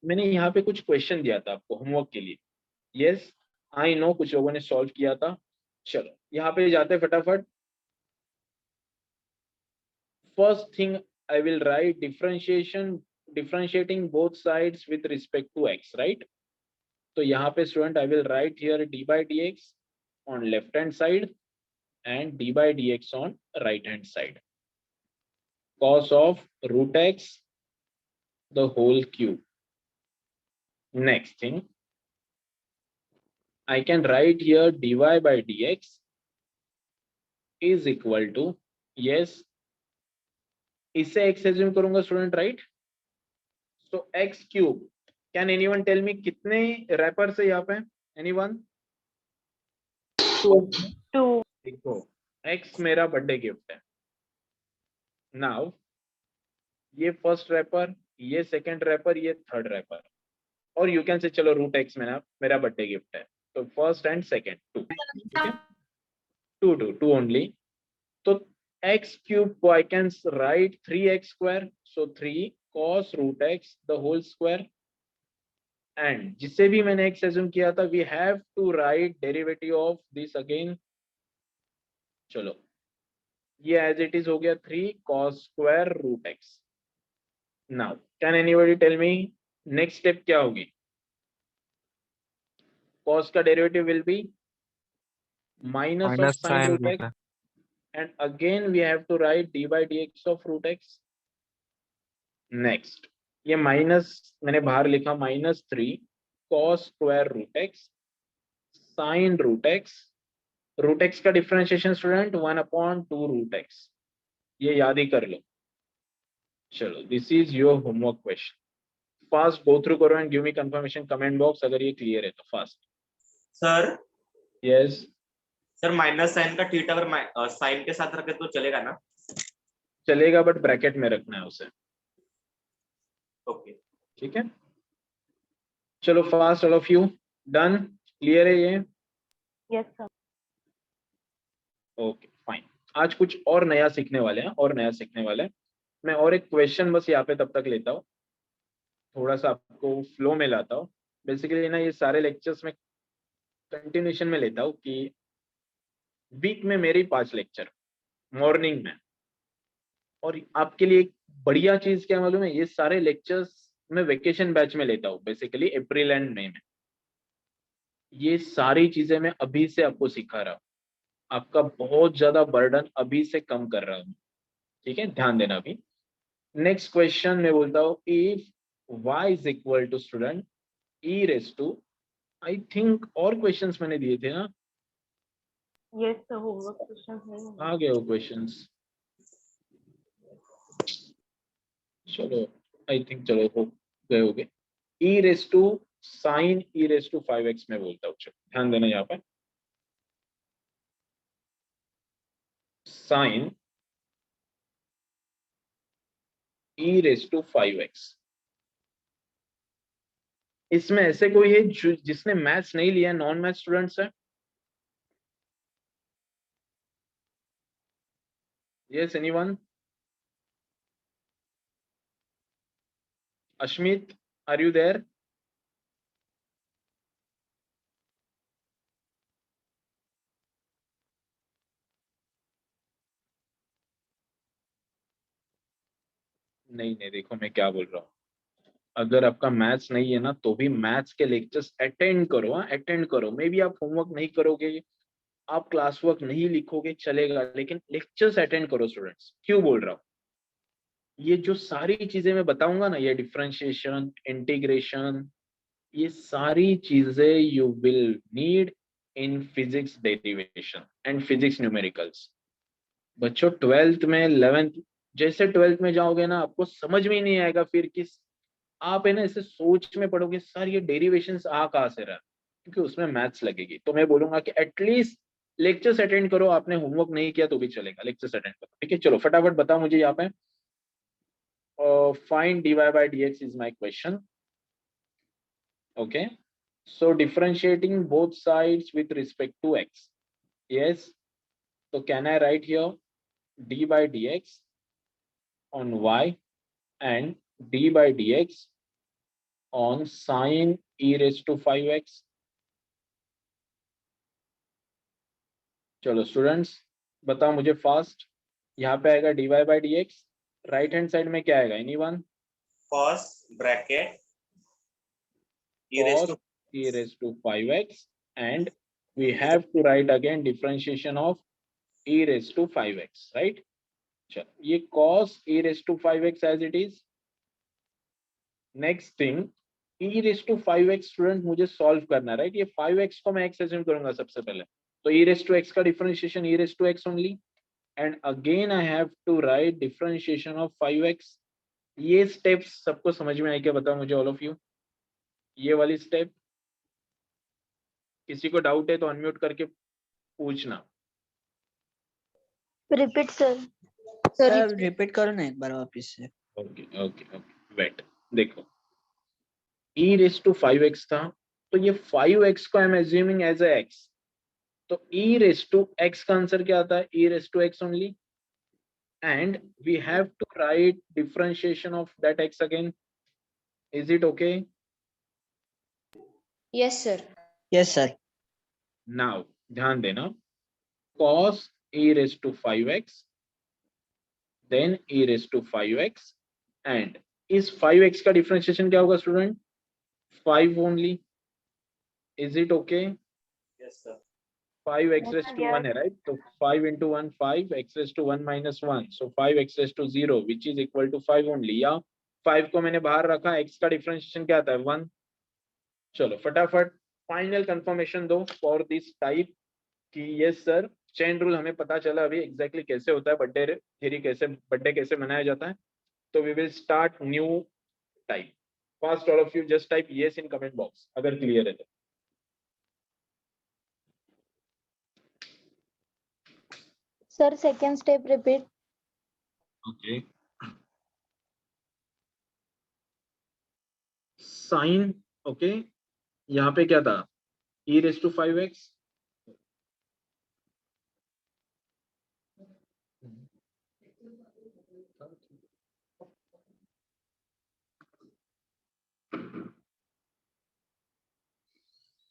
मैंने यहाँ पे कुछ क्वेश्चन दिया था आपको होमवर्क के लिए। यस आई नो कुछ लोगों ने सॉल्व किया था। चलो यहाँ पे जाते हैं फटाफट। First thing I will write differentiating both sides with respect to x, right. तो यहाँ पे student I will write here d by d x on left hand side and d by dx on right hand side, cos of root x the whole cube. Next thing, I can write here dy by dx is equal to, yes, इससे x assume करूंगा student, right. So x cube, can anyone tell me कितने wrappers है यहाँ पे, anyone? Two. देखो x मेरा birthday gift है। Now ये फर्स्ट रैपर, ये सेकंड रैपर, ये थर्ड रैपर, और यू कैन से चलो रूट एक्स मेरा बर्थडे गिफ्ट है। तो फर्स्ट एंड सेकंड टू, ठीक है, टू टू टू ओनली। तो एक्स क्यूब को I can write 3x square, so 3 cos root x the whole square. And जिससे भी मैंने एक्स एज्यूम किया था, we have to write derivative of this again. चलो ये एज इट इज हो गया 3 cos square root x. Now can anybody tell me next step क्या होगी? cos का derivative will be minus of sin root x, and again we have to write d by dx of root x. Next ये minus मैंने बाहर लिखा -3 cos square root x sine root x का differentiation student 1/2 root x, ये याद ही कर लो। चलो this is your homework question. Fast go through करो and give me confirmation comment box अगर ये क्लियर है तो fast. Sir yes sir minus sine का थीटा अगर साइन के साथ रखे तो चलेगा ना? चलेगा, बट ब्रैकेट में रखना है उसे। ओके ठीक है, चलो fast all of you. Done, clear है ये? Yes sir. Okay fine. आज कुछ और नया सीखने वाले हैं, और नया सीखने वाले हैं। मैं और एक क्वेश्चन बस यहाँ पे तब तक लेता हूँ, थोड़ा सा आपको फ्लो में लाता हूँ। बेसिकली ना ये सारे लेक्चर्स में कंटिन्यूशन में लेता हूँ कि वीक में मेरी 5 लेक्चर मॉर्निंग में। और आपके लिए एक बढ़िया चीज क्या मालूम है, ये सारे लेक्चर्स मैं वेकेशन बैच में लेता हूँ, बेसिकली अप्रैल एंड मई में। ये सारी चीजें मैं अभी से आपको सिखा रहा हूँ, आपका बहुत ज्यादा बर्डन अभी से कम कर रहा हूँ। ठीक है, ध्यान देना अभी। नेक्स्ट क्वेश्चन मैं बोलता हूँ, if y is equal to student e raise to, I think और क्वेश्चंस मैंने दिए थे ना? यस सर, होमवर्क क्वेश्चन है। आ गए वो क्वेश्चंस, चलो आई थिंक चलो हो गए होंगे। e raise to sine e raise to 5x में बोलता हूँ। चलो ध्यान देना यहाँ पे, sign e raise to 5x। इसमें ऐसे कोई है जिसने मैथ्स नहीं लिया, नॉन मैथ स्टूडेंट्स है? Yes anyone? Ashmit, are you there? नहीं नहीं, देखो मैं क्या बोल रहा हूँ, अगर आपका मैथ्स नहीं है ना तो भी मैथ्स के लेक्चर्स अटेंड करो। हाँ अटेंड करो, मे बी आप होमवर्क नहीं करोगे, आप क्लास वर्क नहीं लिखोगे चलेगा, लेकिन लेक्चर्स अटेंड करो स्टूडेंट्स। क्यों बोल रहा हूँ, ये जो सारी चीजें मैं बताऊंगा ना, ये डिफरेंशिएशन, इंटीग्रेशन, ये सारी चीजें you will need in physics derivation and physics numericals. बच्चों 12th में 11th, जैसे 12th में जाओगे ना आपको समझ में ही नहीं आएगा फिर किस, आप है ना ऐसे सोच में पढ़ोगे सर ये डेरिवेशंस आ कहाँ से रहा, क्योंकि उसमें मैथ्स लगेगी। तो मैं बोलूंगा कि एटलीस्ट लेक्चर्स अटेंड करो, आपने होमवर्क नहीं किया तो भी चलेगा, लेक्चर्स अटेंड करो। ठीक है, चलो फटाफट बताओ मुझे यहाँ पे। Find dy by dx is my question. Okay, so differentiating both sides with respect to x. Yes, so can I write here d by dx on y and d by dx on sin e raised to 5x. चलो students बताओ मुझे fast, यहाँ पे आएगा dy by dx, right hand side में क्या आएगा anyone? cos bracket Cos e raised to 5x and we have to write again differentiation of e raised to 5x, right? चलो ये cos e raised to 5x as it is. Next thing e raised to 5x student मुझे solve करना है, right? ये 5x को मैं x assume करूंगा सबसे पहले, तो e raised to x का differentiation e raised to x only, and again I have to write differentiation of 5x. ये स्टेप्स सबको समझ में आई क्या? बताओ मुझे ऑल ऑफ यू, ये वाली स्टेप किसी को डाउट है तो अनम्यूट करके पूछना. Repeat sir. सर रिपीट करो ना एक बार वापस से. ओके ओके ओके वेट, देखो e raised to 5x था, तो ये 5x को I am assuming as a x, तो e raised to x का आंसर क्या आता है? e raised to x only, and we have to write differentiation of that x again. Is it okay? Yes, sir. Yes sir. Now ध्यान देना, cos e raised to 5x, then e raised to 5x, and इस 5x का differentiation क्या होगा student? 5 only. Is it okay? yes sir 5x Yes, raised sir, to 1 है, right? तो 5 into 1 5, x raised to 1 minus 1, so 5x raised to 0 which is equal to 5 only. या 5 को मैंने बाहर रखा, x का डिफरेंशिएशन क्या आता है? 1. चलो फटाफट फाइनल कंफर्मेशन दो फॉर दिस टाइप कि यस सर चेन रूल हमें पता चला अभी एग्जैक्टली कैसे होता है, बर्थडे थ्योरी कैसे, बर्थडे कैसे मनाया जाता है. तो we will start new type. First all of you just type yes in comment box अगर क्लियर है तो. Sir second step repeat. Okay sine, okay यहाँ पे क्या था? e raised to 5x.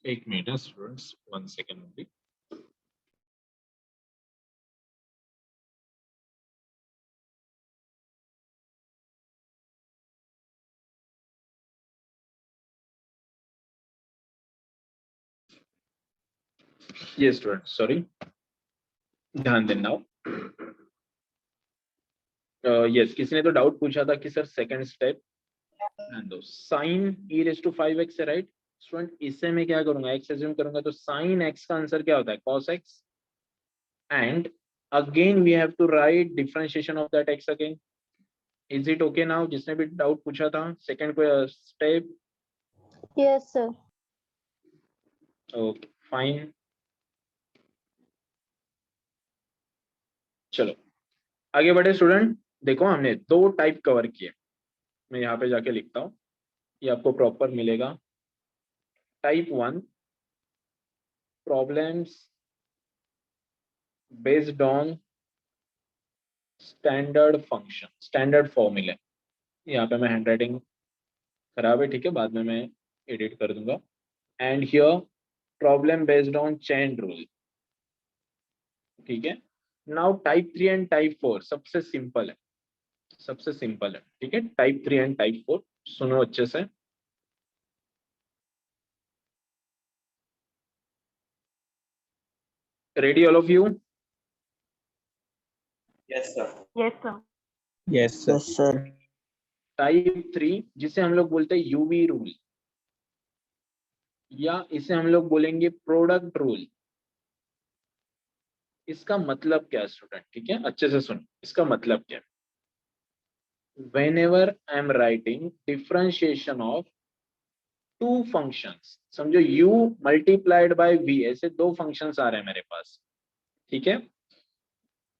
एक मिनट है students, 1 second only. Yes student sorry, ध्यान देना. यस किसी ने तो डाउट पूछा था कि सर सेकंड स्टेप ध्यान दो, sign e raised to 5x है, राइट? स्टूडेंट इससे मैं क्या करूंगा? x एज्यूम करूंगा, तो साइन x का आंसर क्या होता है? cos x, and again we have to write differentiation of that x अगेन. Is it okay now? जिसने भी डाउट पूछा था second step. Yes sir. Okay fine. चलो आगे बढ़े स्टूडेंट. देखो हमने 2 टाइप कवर किए, मैं यहाँ पे जाके लिखता हूँ, ये आपको प्रॉपर मिलेगा. Type 1 problems based on standard function, standard फॉर्मूले. यहाँ पे मैं हैंडराइटिंग खराब है, ठीक है, बाद में मैं एडिट कर दूंगा. And here problem based on chain rule, ठीक है. नाउ टाइप 3 एंड टाइप 4 सबसे सिंपल है, सबसे सिंपल है, ठीक है. टाइप 3 एंड टाइप 4 सुनो अच्छे से. Ready all of you? yes sir yes sir. Yes sir. Yes sir. Type 3 जिसे हम लोग बोलते हैं यूवी रूल, या इसे हम लोग बोलेंगे प्रोडक्ट रूल. इसका मतलब क्या है स्टूडेंट? ठीक है अच्छे से सुनो, इसका मतलब क्या है? whenever I am writing differentiation of two functions, समझो u multiplied by v, ऐसे 2 फंक्शंस आ रहे हैं मेरे पास, ठीक है.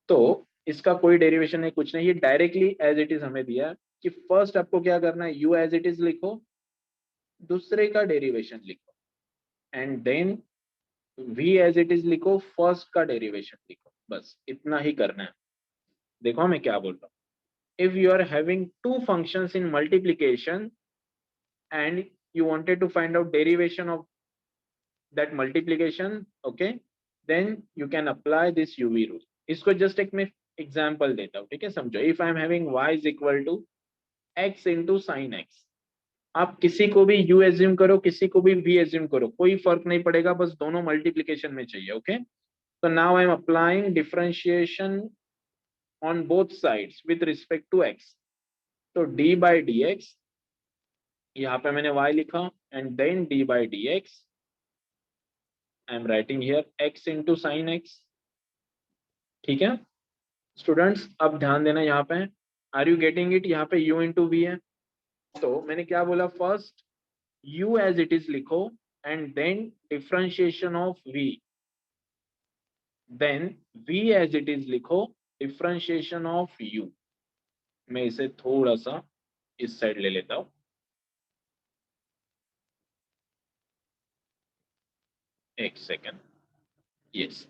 तो इसका कोई डेरिवेशन नहीं, कुछ नहीं, ये डायरेक्टली एज इट इज हमें दिया कि फर्स्ट आपको क्या करना है? u एज इट इज लिखो, दूसरे का डेरिवेशन लिखो, and then v as it is लिखो, फर्स्ट का डेरिवेशन लिखो. बस इतना ही करना है. देखो मैं क्या बोल रहा हूँ. If you are having 2 functions in multiplication and you wanted to find out derivation of that multiplication, okay, then you can apply this UV rule. इसको just एक मैं example देता हूँ, ठीक है, समझो. If I am having y is equal to x into sin x, आप किसी को भी u assume करो, किसी को भी v assume करो, कोई फर्क नहीं पड़ेगा, बस दोनों मल्टीप्लिकेशन में चाहिए, okay. So now I am applying differentiation on both sides with respect to x. So d by dx, यहाँ पे मैंने y लिखा, and then d by dx, I am writing here x into sin x. ठीक है students, अब ध्यान देना यहाँ पे, आर यू गेटिंग इट? यहाँ पे u into v है, तो मैंने क्या बोला, first u as it is लिखो and then differentiation of v, then v as it is लिखो, डिफरेंशिएशन ऑफ u. मैं इसे थोड़ा सा इस साइड ले लेता हूं, एक second. Yes,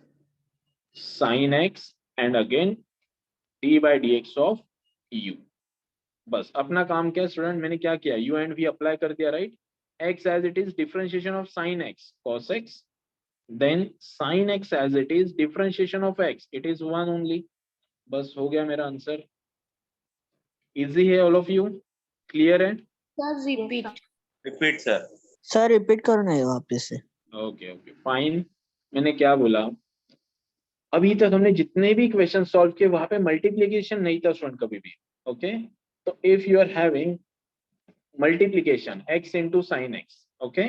sin x and again d by dx of u. बस अपना काम क्या स्टूडेंट, मैंने क्या किया, u एंड v अप्लाई कर दिया, right. x as it is differentiation of sin x cos x, then sin x as it is differentiation of x, it is one only. बस हो गया मेरा आंसर. इजी है ऑल ऑफ यू? क्लियर है? Repeat sir. Sir repeat करो ना ये वापस से. Okay okay fine. मैंने क्या बोला, अभी तक हमने जितने भी क्वेश्चन सॉल्व किए वहां पे मल्टीप्लिकेशन नहीं था स्टूडेंट कभी भी, ओके. तो if you are having multiplication x into sine x, okay,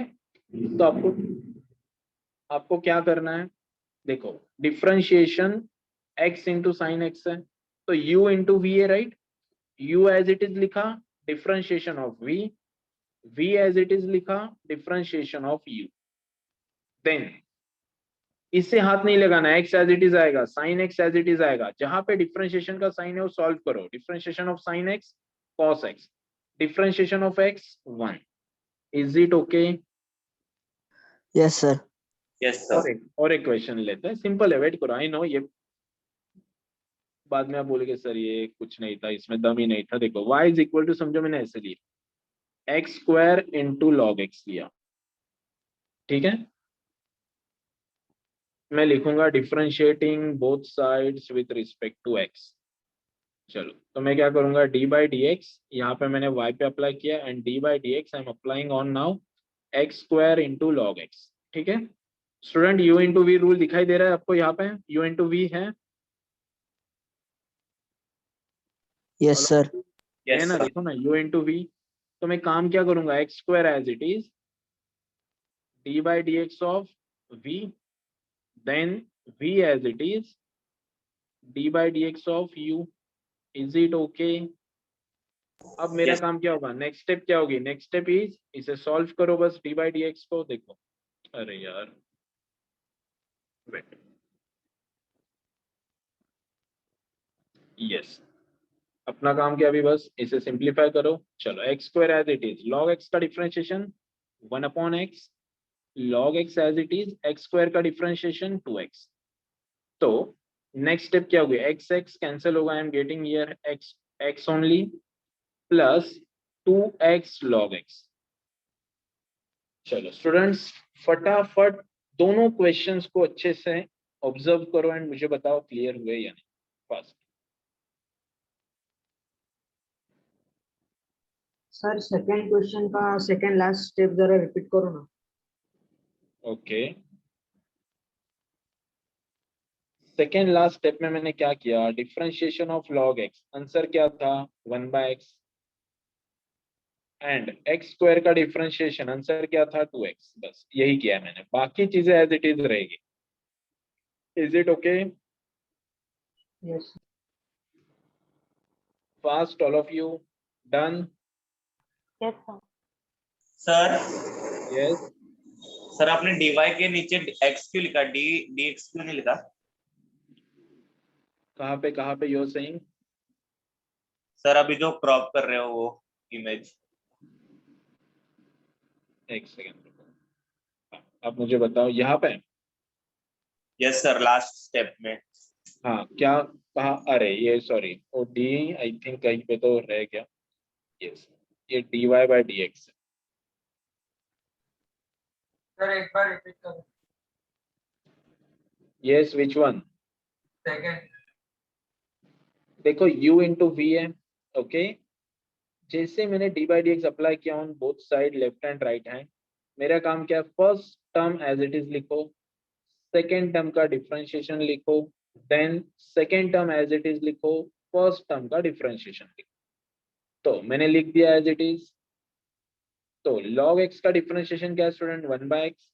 तो आपको क्या करना है, देखो differentiation x into sine x है, तो u इंटू v है, right. u as it is लिखा, differentiation of v as it is लिखा, डिफरेंशिएशन ऑफ u. देन इससे हाथ नहीं लगाना, x एज इट इज आएगा, sine x as it is आएगा, जहां पे डिफरेंशिएशन का साइन है वो सॉल्व करो. Differentiation of sine x cos x, differentiation of x 1. Is it okay? Yes sir. Yes sir. और एक क्वेश्चन लेते हैं, सिंपल है, वेट करो. आई नो ये बाद में आप बोलोगे सर ये कुछ नहीं था, इसमें दम ही नहीं था. देखो y इज इक्वल टू, समझो मैंने ऐसे लिया, x square into log x लिया, ठीक है. मैं लिखूंगा differentiating both sides with respect to x. चलो तो मैं क्या करूंगा, d बाई डी एक्स, यहाँ पे मैंने y पे अप्लाई किया, and d by d x I am applying on now x square into log x. ठीक है student, u into v rule दिखाई दे रहा है आपको? यहाँ पे u इंटू वी है. Yes sir. है ना, देखो ना u इंटू वी. तो मैं काम क्या करूंगा, x square as it is d by d x of v, then v as it is d by dx of u. Is it okay? अब मेरा काम क्या होगा, नेक्स्ट स्टेप क्या होगी, नेक्स्ट स्टेप इज इसे सॉल्व करो बस, d by dx को. देखो अरे यार वेट, यस, अपना काम क्या, अभी बस इसे सिंप्लीफाई करो. चलो x square as it is, log x का differentiation 1 upon x, log x as it is x square का डिफरेंशिएशन 2x. तो नेक्स्ट स्टेप क्या होगी, x x कैंसिल होगा, आई am getting here x x only plus 2x log x. चलो students फटाफट दोनों questions को अच्छे से ऑब्जर्व करो एंड मुझे बताओ क्लियर हुए या नहीं. फास्ट. सर सेकंड क्वेश्चन का सेकंड लास्ट स्टेप जरा रिपीट करो ना. ओके सेकेंड लास्ट स्टेप में मैंने क्या किया, differentiation of log x, answer क्या था 1 बाय x, एंड x स्क्वायर का डिफरेंशिएशन आंसर क्या था 2x. बस यही किया मैंने, बाकी चीजें एज इट इज रहेगी. Is it okay? Yes fast all of you, done? Yes, sir. Sir yes. Sir आपने dy के नीचे x क्यों लिखा, dx क्यों नहीं लिखा? कहाँ पे you're saying? सर अभी जो क्रॉप कर रहे हो वो इमेज. एक सेकेंड, आप मुझे बताओ यहाँ पे. यस सर, लास्ट स्टेप में. हाँ क्या कहा, अरे ये सॉरी, वो डी आई थिंक कहीं पे तो रह गया. यस ये dy बाय dx. सर एक बार रिपीट करो। Yes, which one? सेकंड। देखो u इंटू वी है, ओके। जैसे मैंने d by d x apply किया on both side, left hand right hand, मेरा काम क्या है, first term as it is लिखो, सेकेंड टर्म का डिफरेंशिएशन लिखो, then second term as it is लिखो, फर्स्ट टर्म का डिफरेंशिएशन लिखो। तो मैंने लिख दिया एज इट इज। तो log x का डिफरेंशिएशन क्या है student? 1/x।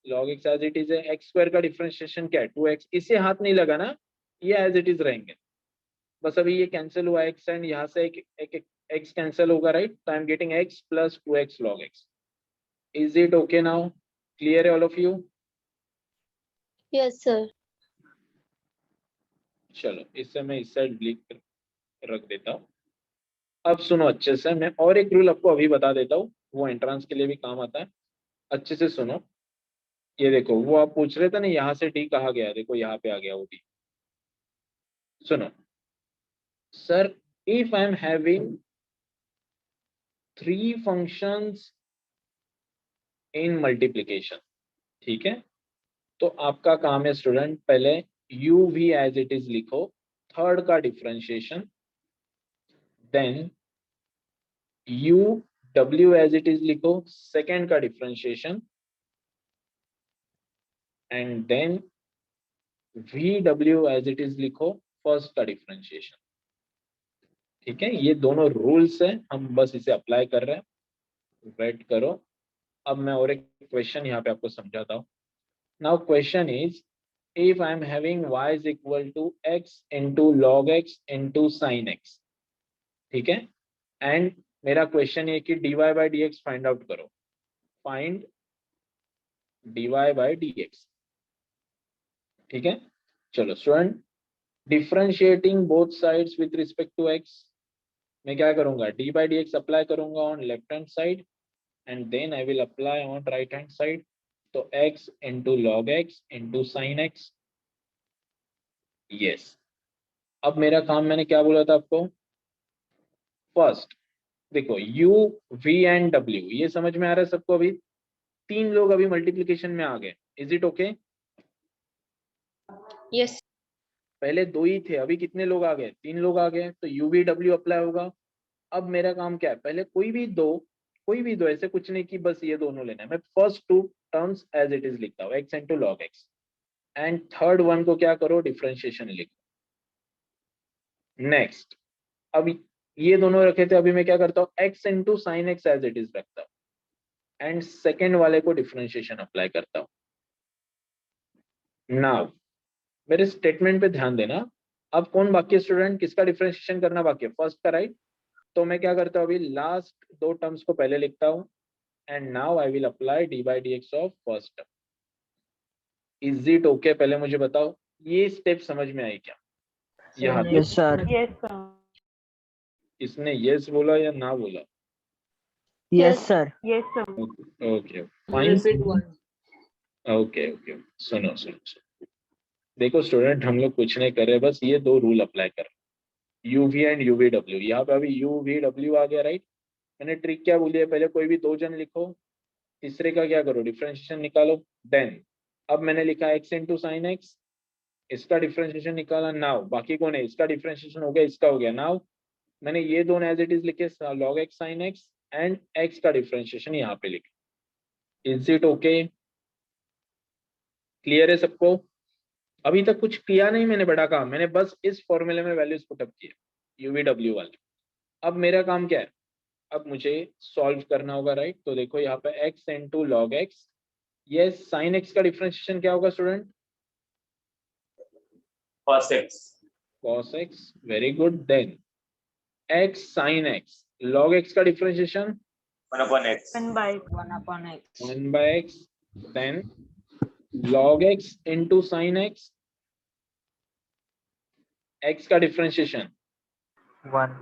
log x as it is है। x स्क्वायर का डिफरेंशिएशन क्या है? 2x। इसे हाथ नहीं लगाना, ये एज इट इज रहेंगे। बस अभी ये कैंसिल हुआ x एंड यहाँ से एक x कैंसिल होगा, राइट? तो I am getting x plus 2x log x। Is it okay now? Clear है all of you? Yes, sir. चलो इससे मैं इस साइड ब्लिक रख देता हूँ। अब सुनो अच्छे से, मैं और एक रूल आपको अभी बता देता हूँ, वो एंट्रेंस के लिए भी काम आता है। अच्छे से सुनो। ये देखो, वो आप पूछ रहे थे ना यहाँ से डी कहाँ गया, देखो यहाँ पे आ गया वो डी। सुनो sir, if I am having 3 functions in multiplication, ठीक है, तो आपका काम है स्टूडेंट, पहले u v as it is लिखो, थर्ड का differentiation, then u w as it is लिखो, सेकेंड का differentiation, and then v w as it is लिखो, फर्स्ट का डिफरेंशिएशन। ठीक है, ये दोनों रूल्स है, हम बस इसे अप्लाई कर रहे हैं। वेट करो, अब मैं और एक क्वेश्चन यहाँ पे आपको समझाता हूँ। Now question is, if I am having y is equal to x into log x into sin x, ठीक है, एंड मेरा क्वेश्चन ये कि dy by dx find out करो, फाइंड dy by dx। ठीक है, चलो student, differentiating both sides with respect to x, मैं क्या करूंगा, dy by dx अप्लाई करूंगा on left hand side and then I will apply on right hand side. तो x into log x into sin x। Yes, अब मेरा काम, मैंने क्या बोला था आपको, फर्स्ट देखो u v एंड w, ये समझ में आ रहा है सबको? अभी 3 लोग अभी मल्टीप्लिकेशन में आ गए, इज इट ओके? Yes. पहले 2 ही थे, अभी कितने लोग आ गए? 3 लोग आ गए, तो u v w अप्लाई होगा। अब मेरा काम क्या है, पहले कोई भी दो, ऐसे कुछ नहीं कि बस ये दोनों लेना है, मैं first 2 terms as it is लिखता हूँ, x into log x, and third one को क्या करो, डिफरेंशिएशन लिखो। नेक्स्ट, अब ये दोनों रखे थे, अभी मैं क्या करता हूँ, x into sine x as it is रखता हूँ, एंड सेकेंड वाले को डिफरेंशिएशन अप्लाई करता हूँ। नाउ मेरे स्टेटमेंट पे ध्यान देना, अब कौन बाकी है स्टूडेंट, किसका डिफरेंशिएशन करना बाकी है? फर्स्ट का, राइट? तो मैं क्या करता हूँ, अभी लास्ट 2 टर्म्स को पहले लिखता हूँ, and now I will apply D by d x of first term. Is it okay? पहले मुझे बताओ, ये स्टेप समझ में आई क्या? यहाँ पे Yes, sir. Yes, sir. इसने यस बोला या ना बोला? Yes, sir. Yes, sir. Okay fine, Repeat one. Okay okay, सुनो सुनो सुनो। देखो स्टूडेंट, हम लोग कुछ नहीं कर रहे, बस ये 2 रूल अप्लाई कर रहे, u v and u v डब्ल्यू। यहाँ पे अभी यू वी डब्ल्यू आ गया, राइट? मैंने ट्रिक क्या बोली है, पहले कोई भी 2 जन लिखो, तीसरे का क्या करो, डिफरेंशिएशन निकालो। देन अब मैंने लिखा x इंटू साइन एक्स, इसका डिफरेंशिएशन निकाला। नाउ बाकी कौन है, इसका डिफरेंशिएशन हो गया, इसका हो गया। नाउ मैंने ये दोनों एज इट इज लिखे, log x sin x, एंड x का डिफरेंशिएशन यहाँ पे लिखे। Is it okay? क्लियर है सबको? अभी तक कुछ किया नहीं मैंने, बड़ा काम, मैंने बस इस फॉर्मूले में वैल्यूज पुटअप किए, यूवीडब्ल्यू वाले। अब मेरा काम क्या है, अब मुझे सॉल्व करना होगा, राइट? तो देखो यहाँ पे x इंटू लॉग एक्स, ये साइन x का डिफरेंशिएशन क्या होगा student? cos x cos x, very good. Then x sin x, log x का differentiation 1 upon x 1 by 1 upon x. 1 by x, then log x into sin x, x का differentiation 1।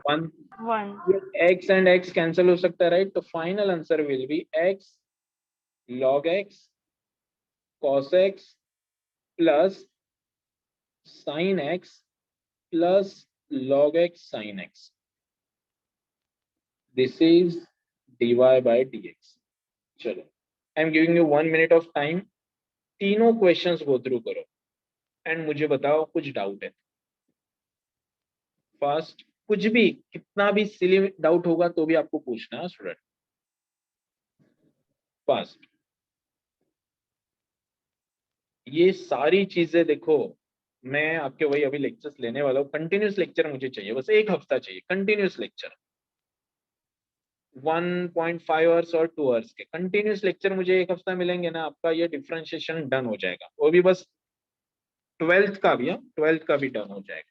1. x and x cancel हो सकता है, right? तो final answer will be x log x cos x plus sin x plus log x sin x. This is dy by dx. चलो I am giving you 1 minute of time, तीनों questions गो through करो and मुझे बताओ कुछ doubt है fast, कुछ भी कितना भी सिली डाउट होगा तो भी आपको पूछना है स्टूडेंट, फास्ट। ये सारी चीजें देखो, मैं आपके वही अभी लेक्चर्स लेने वाला हूँ, कंटिन्यूस लेक्चर मुझे चाहिए, बस 1 हफ्ता चाहिए कंटिन्यूस लेक्चर, 1.5 आवर्स और 2 आवर्स के कंटिन्यूस लेक्चर मुझे 1 हफ्ता मिलेंगे ना, आपका ये डिफरेंशिएशन डन हो जाएगा, वो भी बस 12th का भी है, 12th का भी डन हो जाएगा।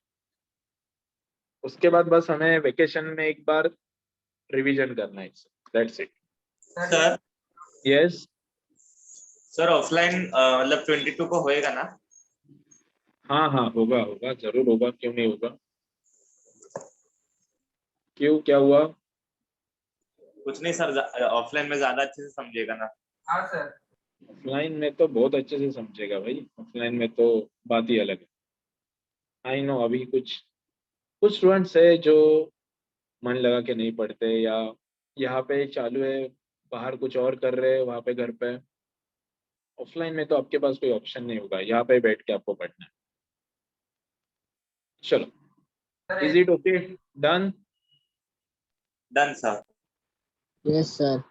उसके बाद बस हमें वेकेशन में एक बार रिवीजन करना है, that's it. Sir yes sir offline मतलब 22 को होएगा ना? हाँ हाँ होगा होगा जरूर होगा, क्यों नहीं होगा, क्यों क्या हुआ? कुछ नहीं सर, ऑफलाइन में ज्यादा अच्छे से समझेगा ना? हाँ सर। ऑफलाइन में तो बहुत अच्छे से समझेगा भाई, ऑफलाइन में तो बात ही अलग है। आई नो अभी कुछ स्टूडेंट्स है जो मन लगा के नहीं पढ़ते, या यहाँ पे चालू है बाहर कुछ और कर रहे हैं वहाँ पे घर पे। ऑफलाइन में तो आपके पास कोई ऑप्शन नहीं होगा, यहाँ पे बैठ के आपको पढ़ना है। चलो, sir is it okay, done? Done sir. Yes sir.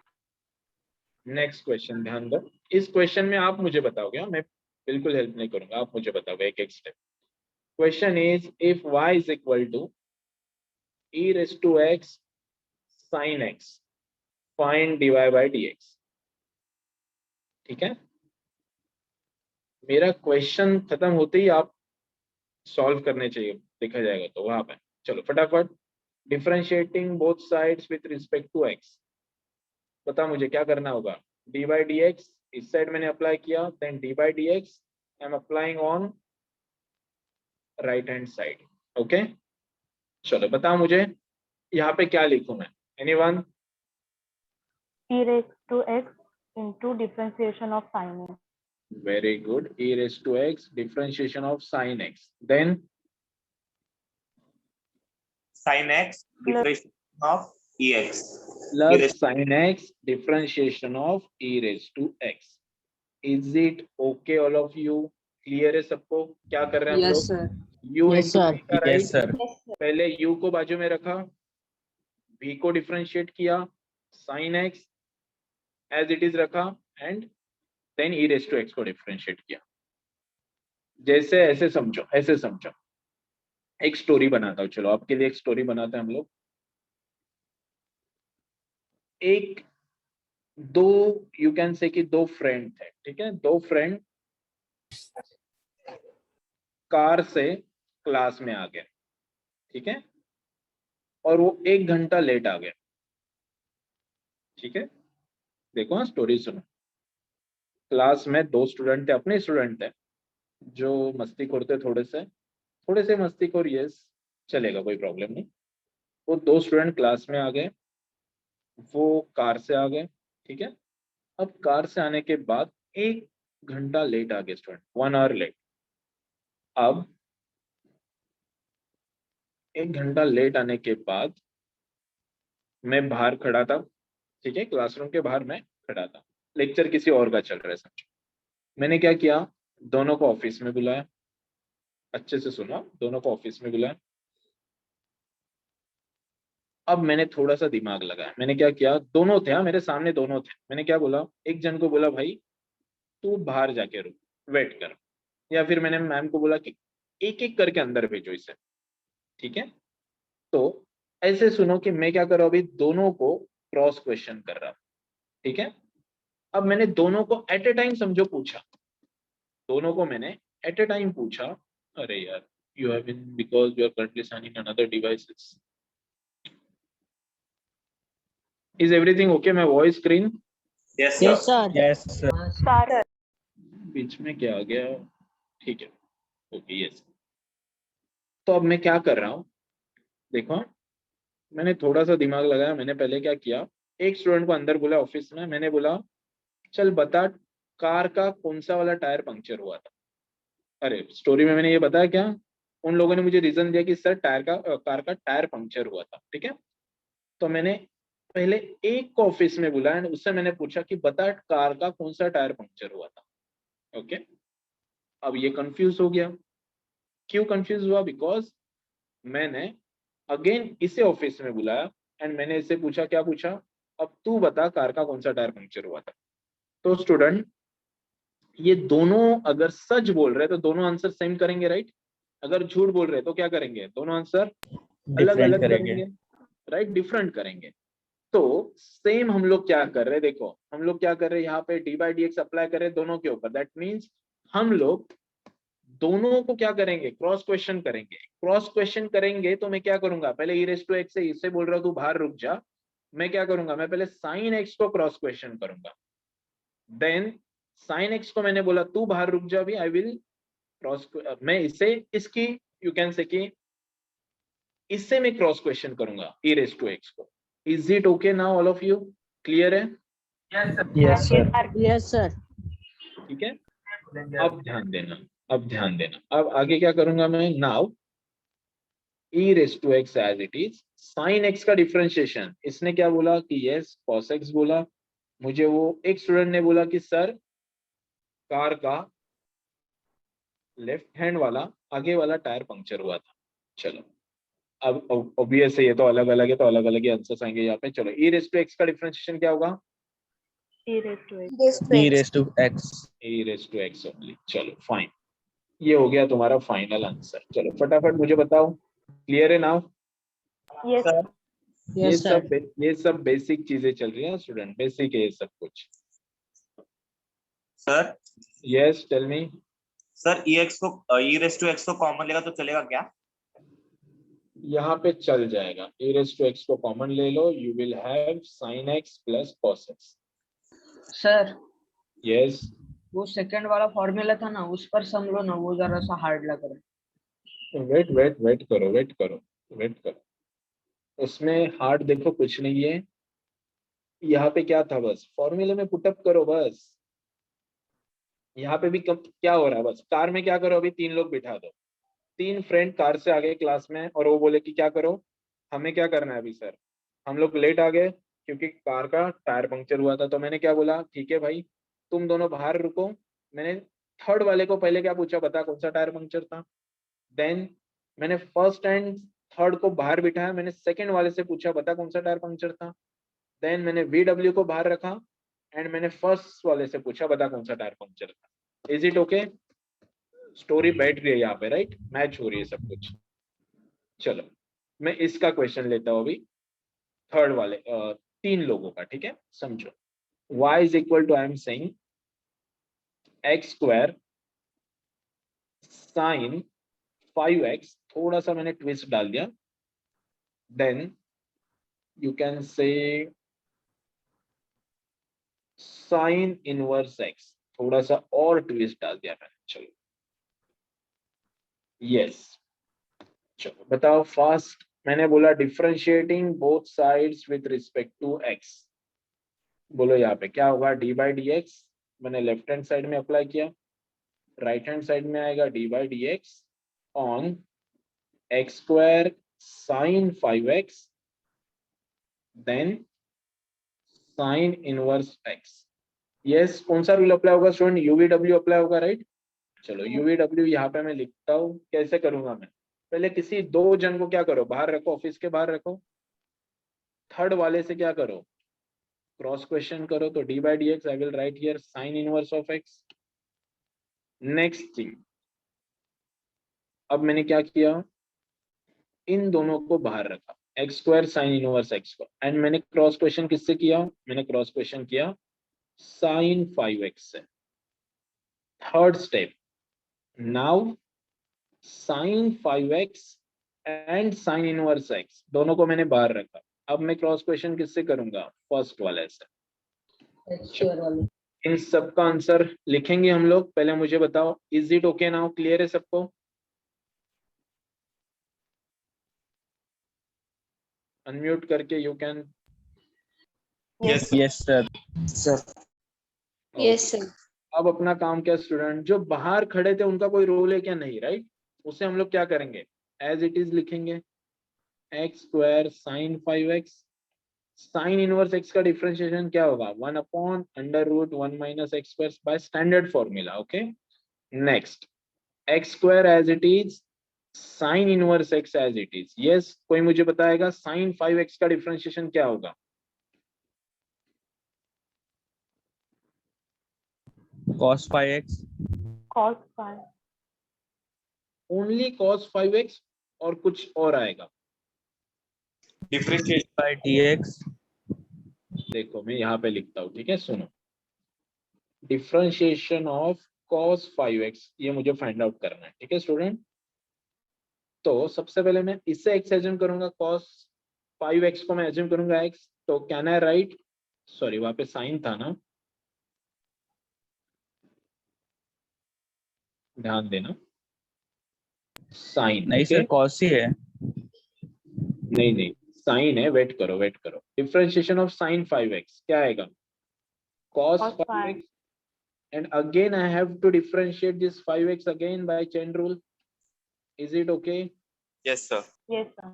Next question ध्यान दो, इस क्वेश्चन में आप मुझे बताओगे, हाँ, मैं बिल्कुल हेल्प नहीं करूंगा, आप मुझे बताओगे एक एक step. Question is if y is equal to e raised to x sin x, find dy by dx। ठीक है, मेरा क्वेश्चन खत्म होते ही आप सॉल्व करने चाहिए, देखा जाएगा तो वहां पे। चलो फटाफट, differentiating both sides with respect to x, बता मुझे क्या करना होगा। dy dx इस साइड मैंने अप्लाई किया, then dy dx I am applying on right hand side. Okay, चलो बताओ मुझे यहाँ पे क्या लिखूं मैं, anyone? e raised to x into differentiation of sin x. Very good, e raised to x differentiation of sin x, देन sine x differentiation of e x. Plus sin x differentiation of e raised to x। Is it okay all of you, clear है सबको क्या कर रहे हैं हम Yes, लोग? sir. u Yes, into sir. v का राइट, सर। पहले u को बाजू में रखा, v को डिफरेंशिएट किया, sin x as it is रखा, and then e raised to x को डिफरेंशिएट किया। जैसे ऐसे समझो, ऐसे समझो, एक स्टोरी बनाता हूँ, चलो आपके लिए एक स्टोरी बनाते हैं हम लोग। एक दो, यू कैन से कि दो फ्रेंड थे, ठीक है, दो फ्रेंड कार से क्लास में आ गए, ठीक है, और वो 1 घंटा लेट आ गए, ठीक है। देखो हाँ, स्टोरी सुनो। क्लास में दो स्टूडेंट थे, अपने स्टूडेंट थे, जो मस्तीखोर थे, थोड़े से मस्तीखोर, यस चलेगा, कोई प्रॉब्लम नहीं। वो दो स्टूडेंट क्लास में आ गए, वो कार से आ गए, ठीक है। अब कार से आने के बाद 1 घंटा लेट आ गए स्टूडेंट, 1 आवर लेट। अब 1 घंटा लेट आने के बाद मैं बाहर खड़ा था, ठीक है, क्लासरूम के बाहर मैं खड़ा था, लेक्चर किसी और का चल रहा है समझो। मैंने क्या किया, दोनों को ऑफिस में बुलाया, अच्छे से सुनो, दोनों को ऑफिस में बुलाया। अब मैंने थोड़ा सा दिमाग लगाया, मैंने क्या किया, दोनों थे, हाँ मेरे सामने दोनों थे, मैंने क्या बोला, एक जन को बोला भाई तू बाहर जाके रुक, वेट कर, या फिर मैंने मैम को बोला कि एक एक करके अंदर भेजो इसे, ठीक है। तो ऐसे सुनो कि मैं क्या कर रहा हूं, अभी दोनों को क्रॉस क्वेश्चन कर रहा हूं, ठीक है। अब मैंने दोनों को एट ए टाइम समझो पूछा, दोनों को मैंने एट ए टाइम पूछा, अरे यार you have been because you are currently signing another devices, is everything okay my voice screen? Yes Yes, सर। sir. Yes sir. Star. बीच में क्या आ गया, ठीक है, ओके यस। तो अब मैं क्या कर रहा हूँ, देखो मैंने थोड़ा सा दिमाग लगाया, मैंने पहले क्या किया, एक स्टूडेंट को अंदर बुला ऑफिस में, मैंने बोला चल बता कार का कौन सा वाला टायर पंक्चर हुआ था। अरे स्टोरी में मैंने ये बताया क्या, उन लोगों ने मुझे रीजन दिया कि सर कार का टायर पंक्चर हुआ था, ठीक है। तो मैंने पहले एक को ऑफिस में बुलाया एंड उससे मैंने पूछा कि बता कार का कौन सा टायर पंक्चर हुआ था। ओके, अब ये कंफ्यूज हो गया। क्यों कंफ्यूज हुआ? बिकॉज मैंने अगेन इसे ऑफिस में बुलाया एंड मैंने इससे पूछा, क्या पूछा? अब तू बता कार का कौन सा टायर पंक्चर हुआ था। तो स्टूडेंट, ये दोनों अगर सच बोल रहे तो दोनों आंसर सेम करेंगे, राइट? अगर झूठ बोल रहे तो क्या करेंगे? दोनों आंसर अलग अलग करेंगे, राइट? डिफरेंट करेंगे। तो सेम हम लोग क्या कर रहे हैं, देखो हम लोग क्या कर रहे हैं, यहाँ पे d by d x apply कर रहे हैं दोनों के ऊपर। दैट मीन्स हम लोग दोनों को क्या करेंगे? क्रॉस क्वेश्चन करेंगे। क्रॉस क्वेश्चन करेंगे तो मैं क्या करूंगा? पहले ई रेस टू एक्स से इससे बोल रहा हूं तू बाहर रुक जा, मैं क्या करूंगा? मैं पहले साइन एक्स को क्रॉस क्वेश्चन करूंगा, देन साइन एक्स को मैंने बोला तू बाहर रुक जा भी, आई विल क्रॉस, मैं इसे इसकी यू कैन से कि इससे मैं क्रॉस क्वेश्चन करूंगा ई रेस टू एक्स को। Is it okay now all of you? Clear है? Yes, sir. Yes, sir. Yes, sir. ठीक है, अब ध्यान देना, अब ध्यान देना। अब आगे क्या करूंगा मैं? Now e raise to x as it is, sine x का डिफरेंशिएशन। इसने क्या बोला कि यस कॉस एक्स बोला। मुझे वो एक स्टूडेंट ने बोला कि सर कार का लेफ्ट हैंड वाला आगे वाला टायर पंक्चर हुआ था। चलो, अब ऑब्वियस है ये तो अलग अलग है, तो अलग अलग ही आंसर्स आएंगे यहाँ पे। चलो, ई रेस टू एक्स का डिफरेंशिएशन क्या होगा? E raised to x. E raised to x. E raise to x only. चलो फाइन, ये हो गया तुम्हारा फाइनल आंसर। चलो फटाफट मुझे बताओ, क्लियर है now? Yes, sir. Yes, sir. ये सब बेसिक चीजें चल रही हैं स्टूडेंट, बेसिक है ये सब कुछ। Sir yes tell me. Sir e raise to x को कॉमन लेगा तो चलेगा क्या? यहाँ पे चल जाएगा, e रेस टू एक्स को कॉमन ले लो, you will have sin x plus cos x। Sir yes, वो सेकंड वाला फॉर्मूला था ना, उस पर सम लो ना, वो जरा सा हार्ड लग रहा है। वेट करो। उसमें हार्ड देखो कुछ नहीं है, यहाँ पे क्या था, बस फॉर्मूले में पुटअप करो बस। यहाँ पे भी क्या हो रहा है, बस कार में क्या करो, अभी 3 लोग बिठा दो, 3 फ्रेंड कार से आ गए क्लास में और वो बोले कि क्या करो, हमें क्या करना है अभी सर, हम लोग लेट आ गए क्योंकि कार का टायर पंक्चर हुआ था। तो मैंने क्या बोला, ठीक है भाई तुम दोनों बाहर रुको। मैंने थर्ड वाले को पहले क्या पूछा, बता कौन सा टायर पंक्चर था। देन मैंने फर्स्ट एंड थर्ड को बाहर बिठाया, मैंने सेकंड वाले से पूछा बता कौन सा टायर पंक्चर था। देन मैंने VW को बाहर रखा एंड मैंने फर्स्ट वाले से पूछा बता कौन सा टायर पंक्चर था। Is it okay? स्टोरी बैठ रही है यहाँ पे, राइट? मैच हो रही है सब कुछ। चलो मैं इसका क्वेश्चन लेता हूँ अभी, थर्ड वाले 3 लोगों का, ठीक है? समझो, y is equal to, I am saying x square sine 5x, थोड़ा सा मैंने ट्विस्ट डाल दिया, then you can say sine inverse x, थोड़ा सा और ट्विस्ट डाल दिया मैंने। चलो यस, चलो बताओ फास्ट। मैंने बोला differentiating both sides with respect to x, बोलो यहाँ पे क्या होगा, डी बाई डी एक्स। मैंने लेफ्ट हैंड साइड में अप्लाई किया, राइट हैंड साइड में आएगा d by d x on x square sine 5x then sine inverse x। Yes, कौन सा रूल अप्लाई होगा स्टूडेंट? UVW अप्लाई होगा, राइट? चलो UVW यहाँ पे मैं लिखता हूँ, कैसे करूंगा मैं? पहले किसी 2 जन को क्या करो, बाहर रखो, ऑफिस के बाहर रखो। थर्ड वाले से क्या करो, क्रॉस क्वेश्चन करो। तो D by d x I will write here sine inverse of x. Next thing, अब मैंने क्या किया, इन दोनों को बाहर रखा, x square sign inverse x को, एंड मैंने क्रॉस क्वेश्चन किससे किया? मैंने क्रॉस क्वेश्चन किया साइन 5x से। Third step, now sine 5x and sign inverse x दोनों को मैंने बाहर रखा। अब मैं क्रॉस क्वेश्चन किससे करूंगा? फर्स्ट वाले से। एक्स स्क्वायर वाले। इन सब का आंसर लिखेंगे हम लोग। पहले मुझे बताओ, is it okay now? Clear है सबको? अनम्यूट करके you can. Yes Yes, sir. Yes, sir. अब अपना काम क्या स्टूडेंट, जो बाहर खड़े थे उनका कोई रोल है क्या? नहीं, राइट? उसे हम लोग क्या करेंगे, एज इट इज लिखेंगे, x square sine 5x sine inverse x का डिफरेंशिएशन क्या होगा? 1/√1 - x² by standard formula. Okay, next x² as it is, sine inverse x as it is. Yes, कोई मुझे बताएगा साइन 5x का डिफरेंशिएशन क्या होगा? cos 5x, cos 5. Only cos 5x और कुछ और आएगा? डिफरेंशिएशन by dx, देखो मैं यहाँ पे लिखता हूँ, ठीक है, सुनो. डिफरेंशिएशन ऑफ cos 5x, ये मुझे फाइंड आउट करना है, ठीक है स्टूडेंट. तो सबसे पहले मैं इससे x एज्यूम करूंगा, cos 5x को मैं एज्यूम करूंगा x. तो कैन आई राइट, सॉरी वहां पे साइन था ना, ध्यान देना, साइन. नहीं सर cos ही है. नहीं नहीं, साइन है, वेट करो वेट करो. डिफरेंशिएशन ऑफ साइन 5x क्या आएगा? cos Cos 5x, and again I have to differentiate this 5x again by chain rule. Is it okay? Yes sir. Yes, sir.